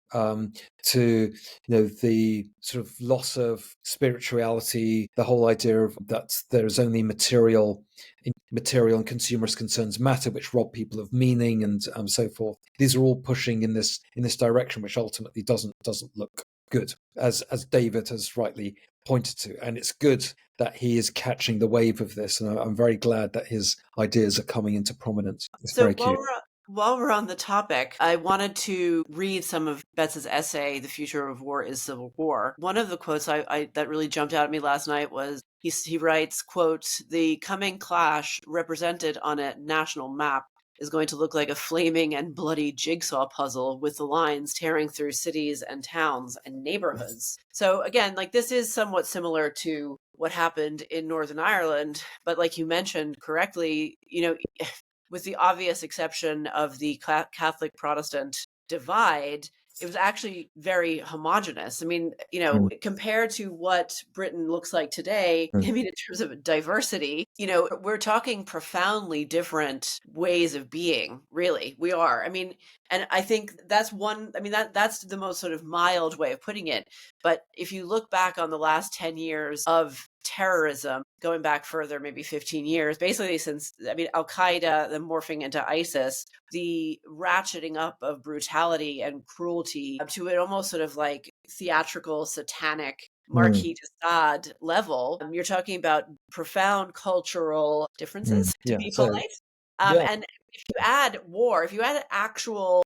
to the sort of loss of spirituality, the whole idea of that there is only material and consumerist concerns matter, which rob people of meaning, and so forth. These are all pushing in this direction, which ultimately doesn't look good, as David has rightly pointed to. And it's good that he is catching the wave of this, and I'm very glad that his ideas are coming into prominence. It's So very cute. while we're on the topic, I wanted to read some of Betts's essay, "The Future of War is Civil War." One of the quotes I that really jumped out at me last night was he writes, quote, "The coming clash represented on a national map is going to look like a flaming and bloody jigsaw puzzle, with the lines tearing through cities and towns and neighborhoods." So again, like, this is somewhat similar to what happened in Northern Ireland, but like you mentioned correctly, with the obvious exception of the Catholic Protestant divide, it was actually very homogenous. I mean, compared to what Britain looks like today, I mean, in terms of diversity, we're talking profoundly different ways of being, really. We are. I mean, and I think that's that's the most sort of mild way of putting it. But if you look back on the last 10 years of terrorism, going back further, maybe 15 years, basically since, Al-Qaeda, then morphing into ISIS, the ratcheting up of brutality and cruelty to an almost sort of like theatrical, satanic, Marquis de Sade level. You're talking about profound cultural differences, to Yeah. be So polite. yeah. And if you add war, if you add actual,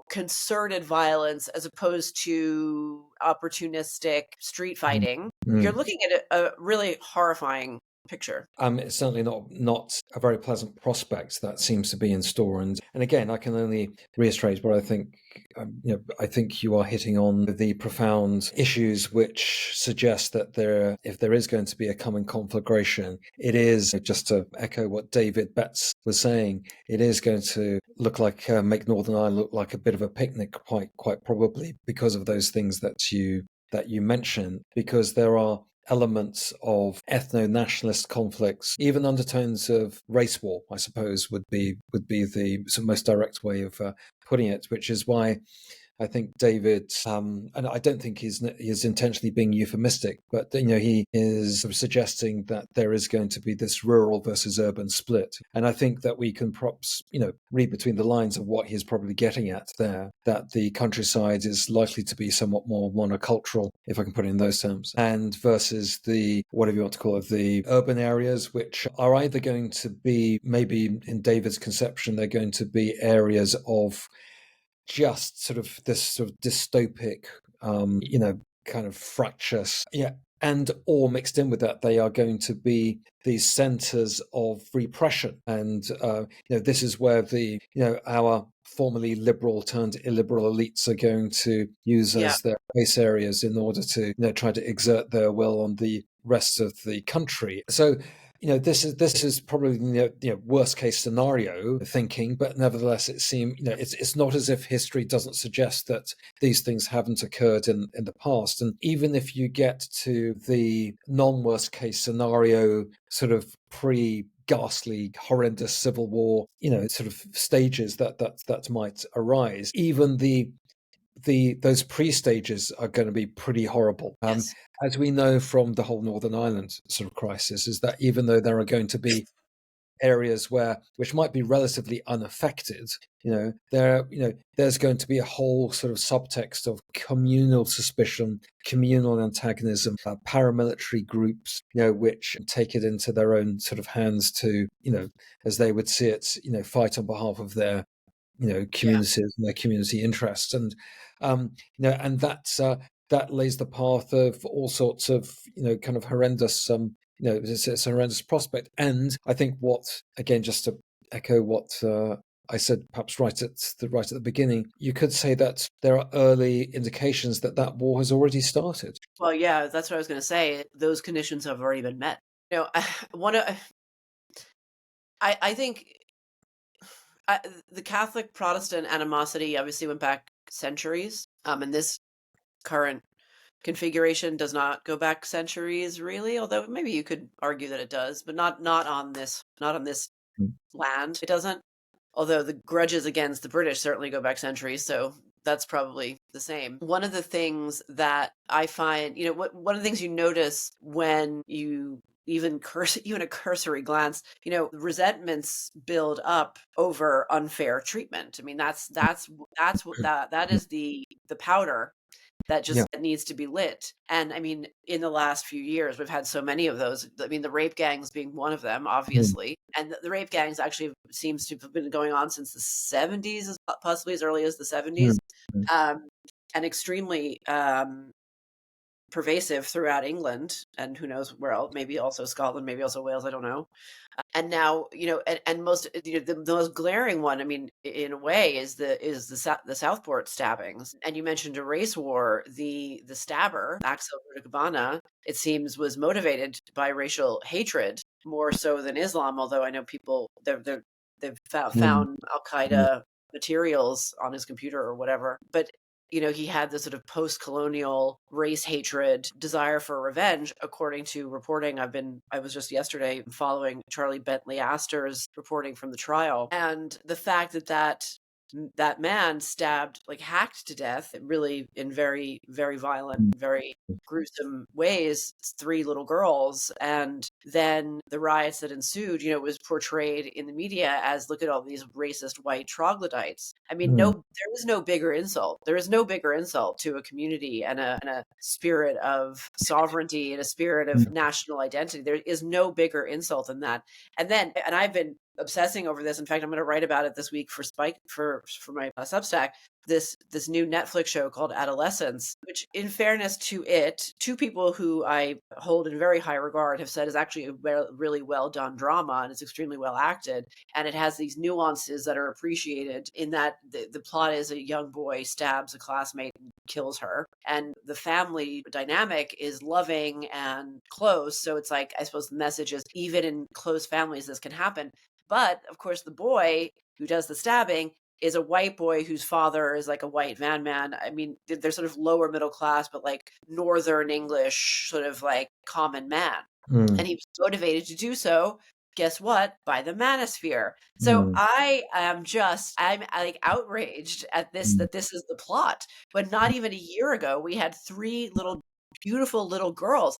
concerted violence as opposed to opportunistic street fighting, you're looking at a really horrifying picture. It's certainly not a very pleasant prospect that seems to be in store. And again, I can only reiterate what I think. I think you are hitting on the profound issues which suggest that if there is going to be a coming conflagration, it is, just to echo what David Betts was saying, it is going to look like make Northern Ireland look like a bit of a picnic, quite probably, because of those things that you mentioned, because there are elements of ethno-nationalist conflicts, even undertones of race war, I suppose, would be the most direct way of putting it, which is why I think David, and I don't think he's intentionally being euphemistic, but he is sort of suggesting that there is going to be this rural versus urban split, and I think that we can perhaps read between the lines of what he's probably getting at there, that the countryside is likely to be somewhat more monocultural, if I can put it in those terms, and versus the, whatever you want to call it, the urban areas, which are either going to be, maybe in David's conception, they're going to be areas of just sort of this sort of dystopic, kind of fractious, and or mixed in with that, they are going to be these centers of repression, and this is where our formerly liberal turned illiberal elites are going to use Yeah. as their base areas in order to try to exert their will on the rest of the country. So this is probably worst case scenario thinking, but nevertheless, it seems it's not as if history doesn't suggest that these things haven't occurred in the past. And even if you get to the non-worst case scenario, sort of ghastly, horrendous civil war, sort of stages that might arise, even those pre-stages are going to be pretty horrible. Yes. As we know from the whole Northern Ireland sort of crisis, is that even though there are going to be areas which might be relatively unaffected, there's going to be a whole sort of subtext of communal suspicion, communal antagonism, paramilitary groups, which take it into their own sort of hands to, as they would see it, fight on behalf of their communities and their community interests, and and that lays the path of all sorts of kind of horrendous it's a horrendous prospect. And I think, what, again, just to echo what I said perhaps right at the beginning, you could say that there are early indications that that war has already started. Well, yeah, that's what I was going to say. Those conditions have already been met. One of I think I, the Catholic Protestant animosity obviously went back centuries, and this current configuration does not go back centuries, really. Although maybe you could argue that it does, but not on this Mm. land. It doesn't. Although the grudges against the British certainly go back centuries, so that's probably the same. One of the things that I find, one of the things you notice when you even even a cursory glance, resentments build up over unfair treatment. I mean, that is the powder that Yeah. just needs to be lit. And I mean, in the last few years, we've had so many of those. I mean, the rape gangs being one of them, Mm. obviously. And the rape gangs actually seems to have been going on since the 70s, possibly as early as the 70s, Mm. Mm. um, and extremely pervasive throughout England, and who knows where else, maybe also Scotland, maybe also Wales, I don't know. And now, and most, the most glaring one, I mean, in a way, is the Southport stabbings. And you mentioned a race war. The stabber, Axel Rugabana, it seems, was motivated by racial hatred more so than Islam. Although I know people they've Mm. found Al Mm. Qaeda materials on his computer or whatever. But he had this sort of post-colonial race hatred, desire for revenge, according to reporting. I was just yesterday following Charlie Bentley Astor's reporting from the trial. And the fact that man stabbed, like hacked to death, really in very, very violent, Mm. very gruesome ways, three little girls. And then the riots that ensued, was portrayed in the media as, look at all these racist white troglodytes. I mean, Mm. there is no bigger insult. There is no bigger insult to a community and a spirit of sovereignty and a spirit of Mm. national identity. There is no bigger insult than that. And I've been obsessing over this. In fact, I'm going to write about it this week for Spike for my Substack. This new Netflix show called Adolescence, which, in fairness to it, two people who I hold in very high regard have said is actually a really well done drama, and it's extremely well acted, and it has these nuances that are appreciated. In that the plot is a young boy stabs a classmate and kills her, and the family dynamic is loving and close. So it's like, I suppose the message is, even in close families this can happen. But of course, the boy who does the stabbing is a white boy whose father is like a white van man. I mean, they're sort of lower middle class, but like Northern English, sort of like common man. Mm. And he was motivated to do so. Guess what? By the manosphere. So Mm. I'm like outraged at this, Mm. that this is the plot. But not even a year ago, we had three beautiful little girls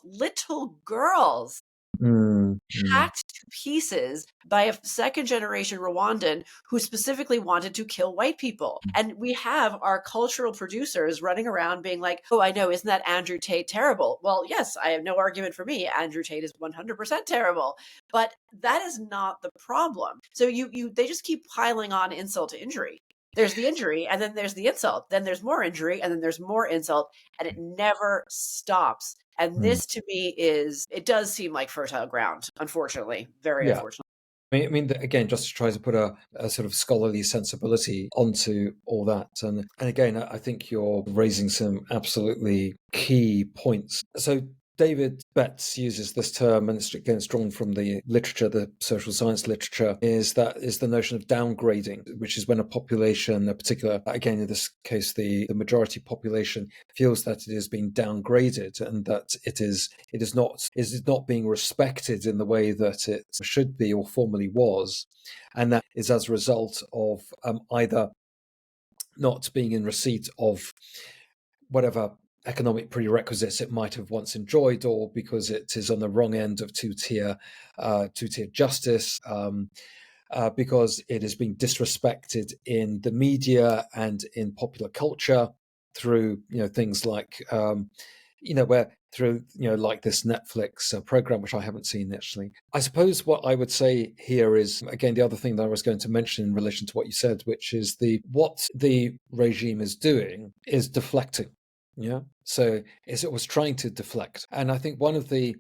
Mm. Mm. hacked to pieces by a second generation Rwandan who specifically wanted to kill white people. And we have our cultural producers running around being like, oh, I know, isn't that Andrew Tate terrible? Well, yes, I have no argument for me. Andrew Tate is 100% terrible. But that is not the problem. So they just keep piling on insult to injury. There's the injury, and then there's the insult. Then there's more injury, and then there's more insult, and it never stops. And Mm. this, to me, it does seem like fertile ground, unfortunately, very Yeah. unfortunately. I mean, again, just to try to put a sort of scholarly sensibility onto all that, and again, I think you're raising some absolutely key points. So David Betts uses this term, and it's drawn from the literature, the social science literature, is the notion of downgrading, which is when a population, a particular, again in this case, the majority population, feels that it is being downgraded and that it is not being respected in the way that it should be or formerly was, and that is as a result of either not being in receipt of whatever economic prerequisites it might have once enjoyed, or because it is on the wrong end of two-tier justice, because it is being disrespected in the media and in popular culture through things like where through like this Netflix program, which I haven't seen actually. I suppose what I would say here is, again, the other thing that I was going to mention in relation to what you said, which is what the regime is doing is deflecting. Yeah, so it was trying to deflect, and I think one of the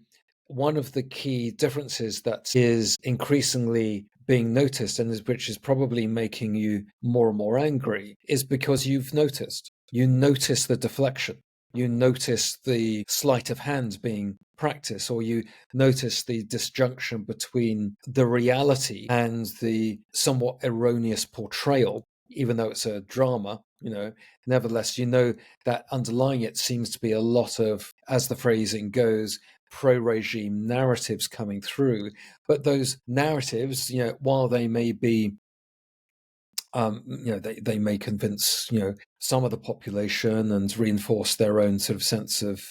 key differences that is increasingly being noticed, and which is probably making you more and more angry, is because you've noticed. You notice the deflection. You notice the sleight of hand being practiced, or you notice the disjunction between the reality and the somewhat erroneous portrayal, even though it's a drama, nevertheless, that underlying it seems to be a lot of, as the phrasing goes, pro-regime narratives coming through. But those narratives, while they may be they may convince some of the population and reinforce their own sort of sense of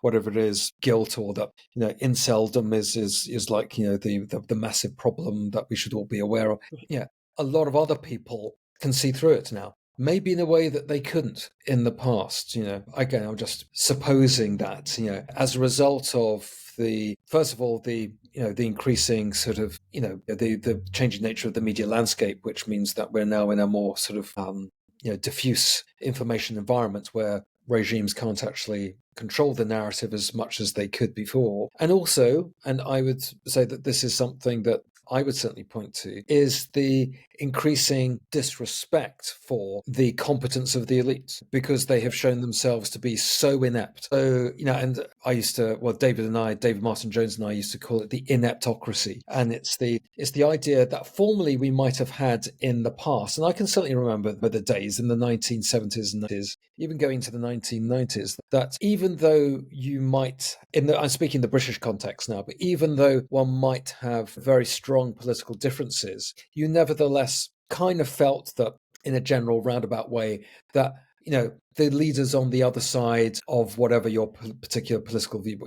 whatever it is, guilt, or that inceldom is like the massive problem that we should all be aware of. Yeah, a lot of other people can see through it now. Maybe in a way that they couldn't in the past. Again, I'm just supposing that as a result of first of all the increasing sort of the changing nature of the media landscape, which means that we're now in a more sort of diffuse information environment where regimes can't actually control the narrative as much as they could before. And also, and I would say that this is something that I would certainly point to, is the increasing disrespect for the competence of the elite, because they have shown themselves to be so inept. So, and I used to, David Martin Jones and I used to call it the ineptocracy. And it's the idea that formerly we might have had in the past, and I can certainly remember the days in the 1970s and 90s, even going to the 1990s, that even though you might, I'm speaking in the British context now, but even though one might have very strong political differences, you nevertheless kind of felt that, in a general roundabout way, that the leaders on the other side of whatever your particular political view,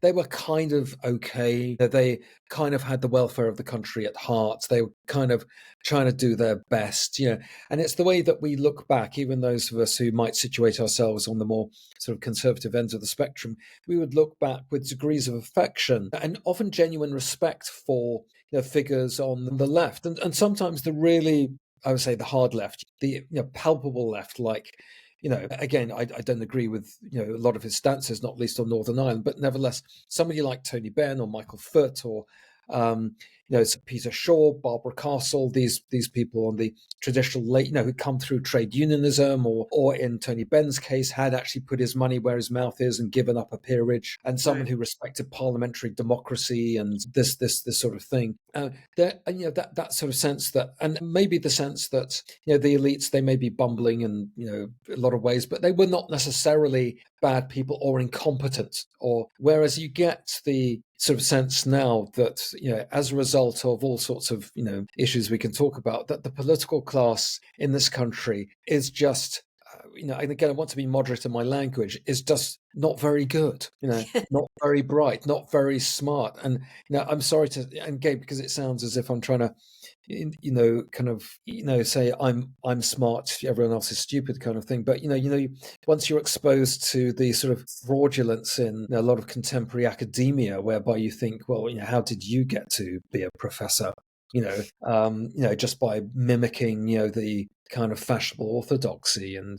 they were kind of okay. They kind of had the welfare of the country at heart. They were kind of trying to do their best, and it's the way that we look back, even those of us who might situate ourselves on the more sort of conservative ends of the spectrum, we would look back with degrees of affection and often genuine respect for figures on the left, and sometimes the really, I would say, the hard left, the palpable left, like, again, I don't agree with a lot of his stances, not least on Northern Ireland, but nevertheless, somebody like Tony Benn or Michael Foot or Peter Shaw, Barbara Castle, these people on the traditional late, who come through trade unionism, or in Tony Benn's case, had actually put his money where his mouth is and given up a peerage, and someone who respected parliamentary democracy and this sort of thing. That sort of sense that, and maybe the sense that the elites, they may be bumbling in a lot of ways, but they were not necessarily bad people or incompetent. Or whereas you get the sort of sense now that as a result of all sorts of issues we can talk about, that the political class in this country is just and again, I want to be moderate in my language, is just not very good, not very bright, not very smart. And I'm sorry to engage, because it sounds as if I'm trying to say I'm smart, everyone else is stupid kind of thing. But once you're exposed to the sort of fraudulence in a lot of contemporary academia, whereby you think, well, how did you get to be a professor? Just by mimicking the kind of fashionable orthodoxy and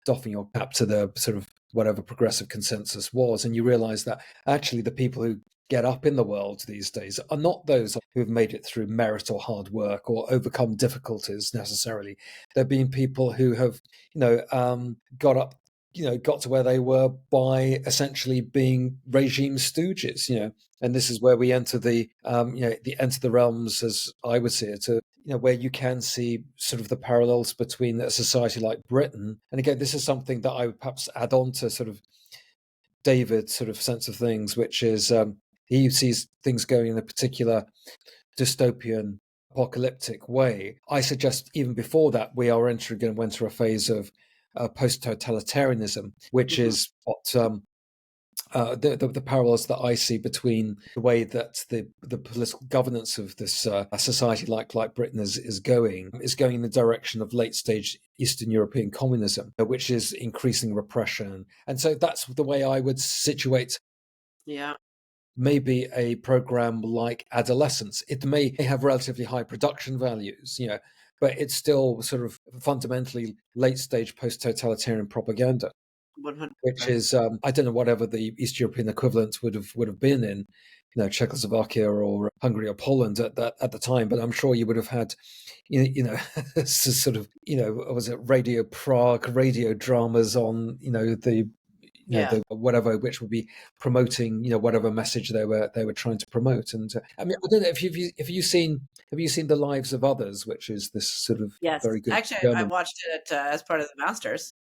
doffing your cap to the sort of whatever progressive consensus was, and you realize that actually the people who get up in the world these days are not those who've made it through merit or hard work or overcome difficulties necessarily. They're being people who have got up, got to where they were by essentially being regime stooges, and this is where we enter the realms, as I would see it, where you can see sort of the parallels between a society like Britain. And again, this is something that I would perhaps add on to sort of David's sort of sense of things, which is he sees things going in a particular dystopian, apocalyptic way. I suggest even before that, we are going to enter a phase of post-totalitarianism, which is what the parallels that I see between the way that the political governance of this society like Britain is going in the direction of late stage Eastern European communism, which is increasing repression. And so that's the way I would situate. Yeah. Maybe a program like Adolescence. It may have relatively high production values, but it's still sort of fundamentally late stage post-totalitarian propaganda. 100%. Which is I don't know, whatever the East European equivalent would have been in Czechoslovakia or Hungary or Poland at the time, but I'm sure you would have had, sort of, was it Radio Prague, radio dramas on, Yeah. the whatever, which would be promoting, whatever message they were trying to promote. And I mean, I don't know if you've seen The Lives of Others, which is this sort of Yes. very good Actually, I German. watched it as part of the Masters.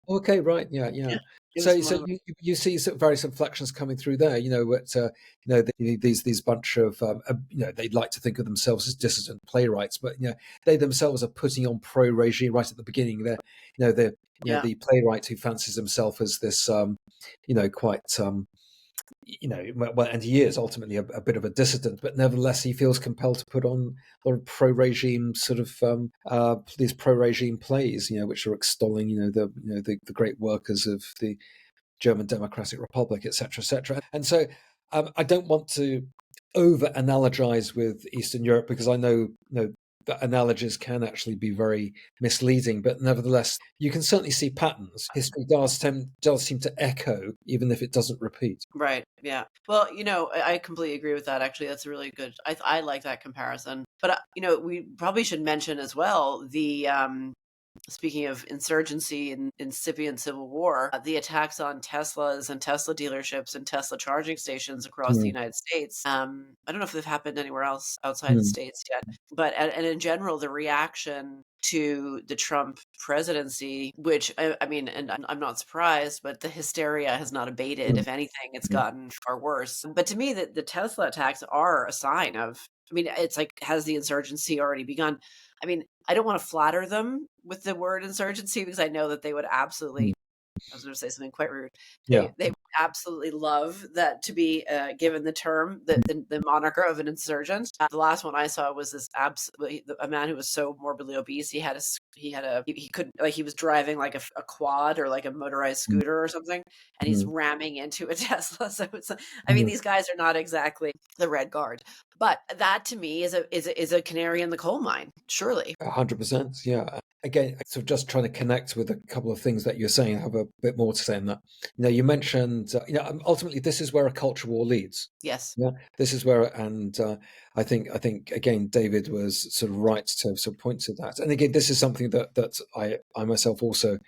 Okay, right, yeah, Yeah. yeah. It was So, one of the, you see various inflections coming through there. These bunch of they'd like to think of themselves as dissident playwrights, but they themselves are putting on pro regime right at the beginning. yeah. The playwright who fancies himself as this quite well, and he is ultimately a bit of a dissident, but nevertheless he feels compelled to put on a lot of pro-regime sort of these pro-regime plays, which are extolling, the great workers of the German Democratic Republic, etc., etc. And so I don't want to over-analogize with Eastern Europe because I know, that analogies can actually be very misleading, but nevertheless, you can certainly see patterns. History does seem to echo, even if it doesn't repeat. Right. Yeah. Well, I completely agree with that. Actually, that's a really good. I like that comparison. But we probably should mention as well the speaking of insurgency and incipient civil war, the attacks on Teslas and Tesla dealerships and Tesla charging stations across the Mm, United States. I don't know if they've happened anywhere else outside the mm, States yet, but and in general, the reaction to the Trump presidency, which I mean, and I'm not surprised, but the hysteria has not abated. mm, If anything, it's mm, gotten far worse. But to me, the Tesla attacks are a sign of. I mean, it's like, has the insurgency already begun? I mean, I don't want to flatter them with the word insurgency because I know that they would absolutely. mm. I was going to say something quite rude. Yeah. They would absolutely love that to be given the term, the moniker of an insurgent. The last one I saw was this absolutely a man who was so morbidly obese. He couldn't, like, he was driving like a quad or like a motorized Mm, scooter or something, and he's mm, ramming into a Tesla. So I mean, mm. these guys are not exactly the Red Guard, but that to me is a canary in the coal mine. Surely. 100%. Yeah. Again, sort of just trying to connect with a couple of things that you're saying. I have a bit more to say on that. You mentioned, ultimately, this is where a culture war leads. Yes. Yeah, this is where, and I think again, David was sort of right to sort of point to that. And again, this is something that I myself also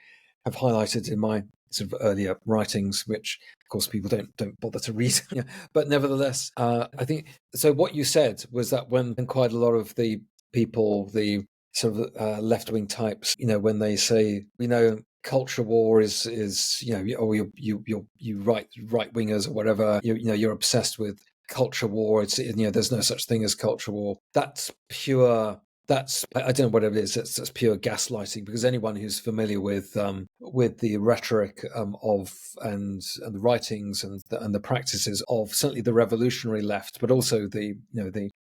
have highlighted in my sort of earlier writings, which of course people don't bother to read. Yeah. But nevertheless, I think so. What you said was that when quite a lot of the people, the sort of left-wing types, when they say, culture war is or you right wingers or whatever, you're obsessed with culture war. It's there's no such thing as culture war. That's pure. I don't know what it is. That's pure gaslighting, because anyone who's familiar with the rhetoric of and the writings and the practices of certainly the revolutionary left, but also the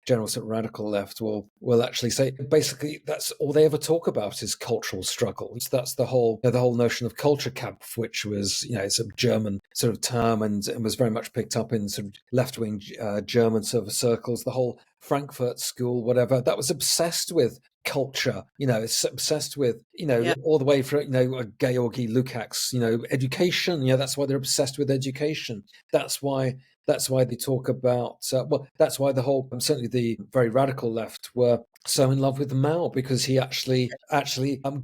general sort of radical left will actually say basically that's all they ever talk about is cultural struggle. That's the whole notion of culture camp, which was it's a German sort of term and was very much picked up in sort of left wing German sort of circles. The whole Frankfurt School, whatever, that was obsessed with culture. It's obsessed with Yeah. all the way from Georgi Lukács, education. That's why they're obsessed with education. That's why they talk about that's why the whole certainly the very radical left were so in love with Mao, because he actually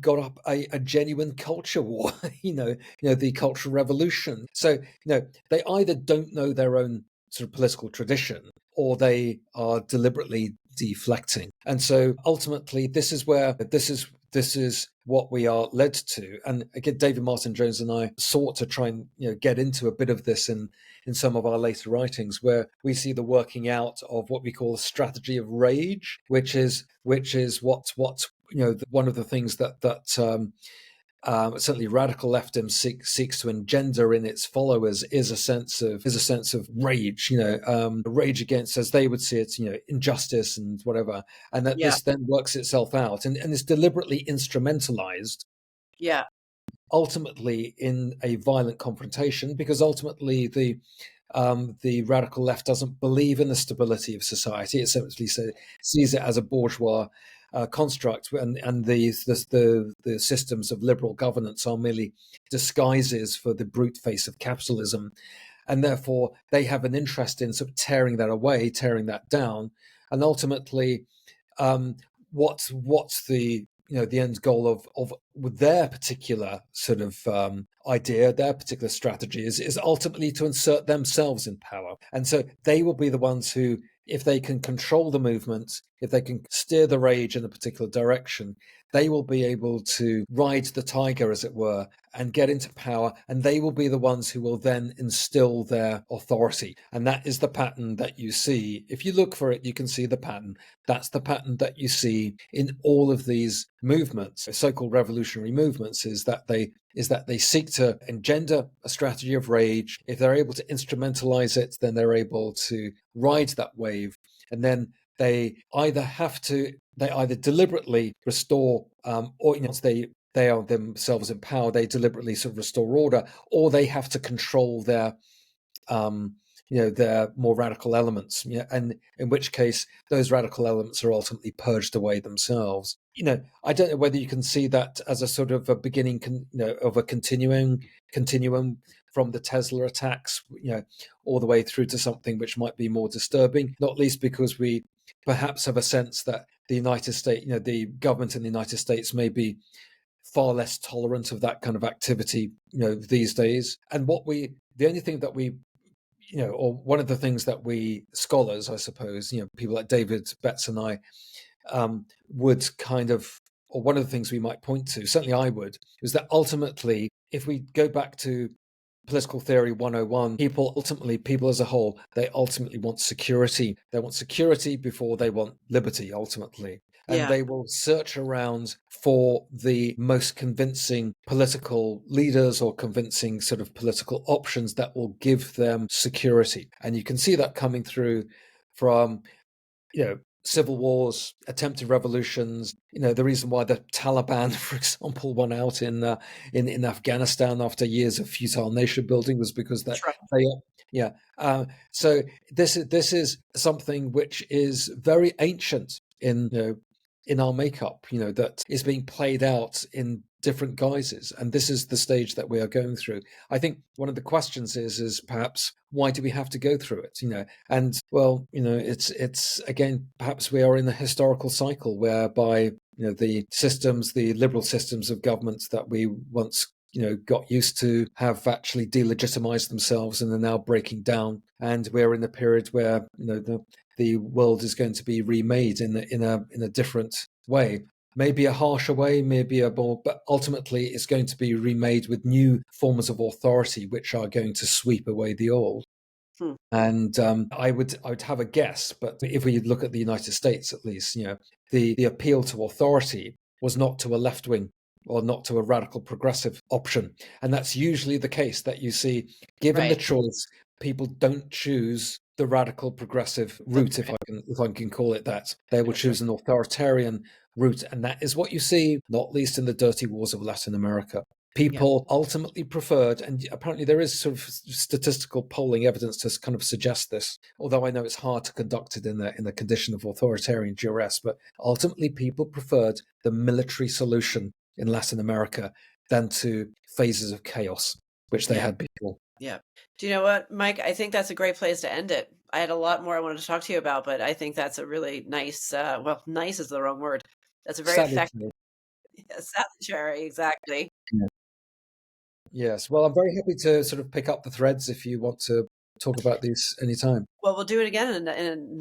got up a genuine culture war. The Cultural Revolution. So they either don't know their own sort of political tradition, or they are deliberately deflecting. And so ultimately, this is what we are led to. And again, David Martin Jones and I sought to try and get into a bit of this in some of our later writings, where we see the working out of what we call a strategy of rage, which is what one of the things that certainly radical leftism seeks to engender in its followers is a sense of rage, rage against, as they would see it, injustice and whatever, and that Yeah. this then works itself out and is deliberately instrumentalized Yeah. ultimately in a violent confrontation, because ultimately the radical left doesn't believe in the stability of society. It simply sees it as a bourgeois construct, and the systems of liberal governance are merely disguises for the brute face of capitalism. and therefore they have an interest in sort of tearing that away, tearing that down, and ultimately, what's the the end goal of with their particular sort of idea, their particular strategy is ultimately to insert themselves in power, and so they will be the ones who, if they can control the movement, if they can steer the rage in a particular direction, they will be able to ride the tiger, as it were, and get into power, and they will be the ones who will then instill their authority. And that is the pattern that you see. If you look for it, you can see the pattern. That's the pattern that you see in all of these movements, so-called revolutionary movements, is that they seek to engender a strategy of rage. If they're able to instrumentalize it, then they're able to ride that wave, and then they either deliberately restore, or once they are themselves in power, they deliberately sort of restore order, or they have to control their their more radical elements, and in which case those radical elements are ultimately purged away themselves. I don't know whether you can see that as a sort of a beginning, of a continuum from the Tesla attacks, all the way through to something which might be more disturbing, not least because we perhaps have a sense that the United States, the government in the United States may be far less tolerant of that kind of activity, these days. And the only thing that we, or one of the things that we scholars, I suppose, people like David Betts and I, would kind of, or one of the things we might point to, certainly I would, is that ultimately, if we go back to political theory 101, people as a whole, they ultimately want security. They want security before they want liberty, ultimately. And they will search around for the most convincing political leaders or convincing sort of political options that will give them security. And you can see that coming through from, civil wars, attempted revolutions. The reason why the Taliban, for example, won out in Afghanistan after years of futile nation building was because that they so this is something which is very ancient in our makeup, that is being played out in different guises, and this is the stage that we are going through. I think one of the questions is perhaps, why do we have to go through it? And well, it's again, perhaps we are in a historical cycle whereby the liberal systems of government that we once got used to have actually delegitimized themselves and are now breaking down, and we're in a period where the world is going to be remade in a different way. Maybe a harsher way, maybe but ultimately it's going to be remade with new forms of authority, which are going to sweep away the old. And I would have a guess, but if we look at the United States, at least, the appeal to authority was not to a left wing or not to a radical progressive option, and that's usually the case that you see. Given the choice, people don't choose the radical progressive route, if I can call it that. They will choose an authoritarian route, and that is what you see, not least in the dirty wars of Latin America. People ultimately preferred, and apparently there is sort of statistical polling evidence to kind of suggest this, although I know it's hard to conduct it in the condition of authoritarian duress, but ultimately people preferred the military solution in Latin America than to phases of chaos, which they had before. Yeah. Do you know what, Mike? I think that's a great place to end it. I had a lot more I wanted to talk to you about, but I think that's a really nice, nice is the wrong word. That's a very effective. Salutary, exactly. Yeah. Yes. Well, I'm very happy to sort of pick up the threads if you want to talk about these anytime. Well, we'll do it again in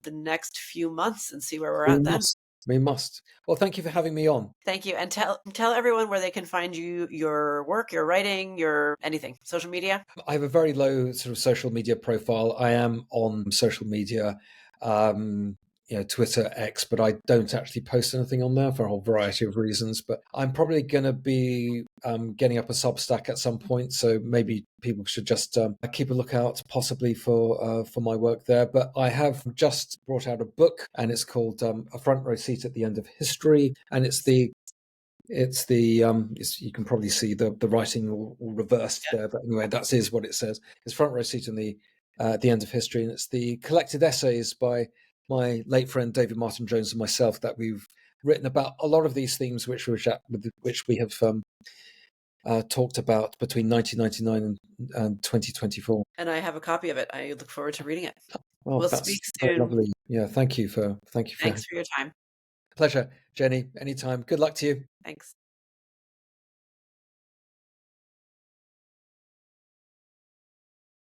the next few months and see where we're at then. We must. Well, thank you for having me on. Thank you. And tell everyone where they can find you, your work, your writing, your anything, social media. I have a very low sort of social media profile. I am on social media, Twitter, X, but I don't actually post anything on there for a whole variety of reasons. But I'm probably going to be getting up a Substack at some point, so maybe people should just keep a lookout possibly for my work there. But I have just brought out a book, and it's called A Front Row Seat at the End of History, and you can probably see the writing all reversed there, but anyway, that is what it says. It's Front Row Seat in the end of history, and it's the collected essays by my late friend David Martin Jones and myself that we've written about a lot of these themes which we have talked about between 1999 and 2024. And I have a copy of it. I look forward to reading it. Well, We'll that's speak very soon. lovely. Yeah, thank you for Thanks for your time. pleasure, Jenny. Anytime. Good luck to you. Thanks.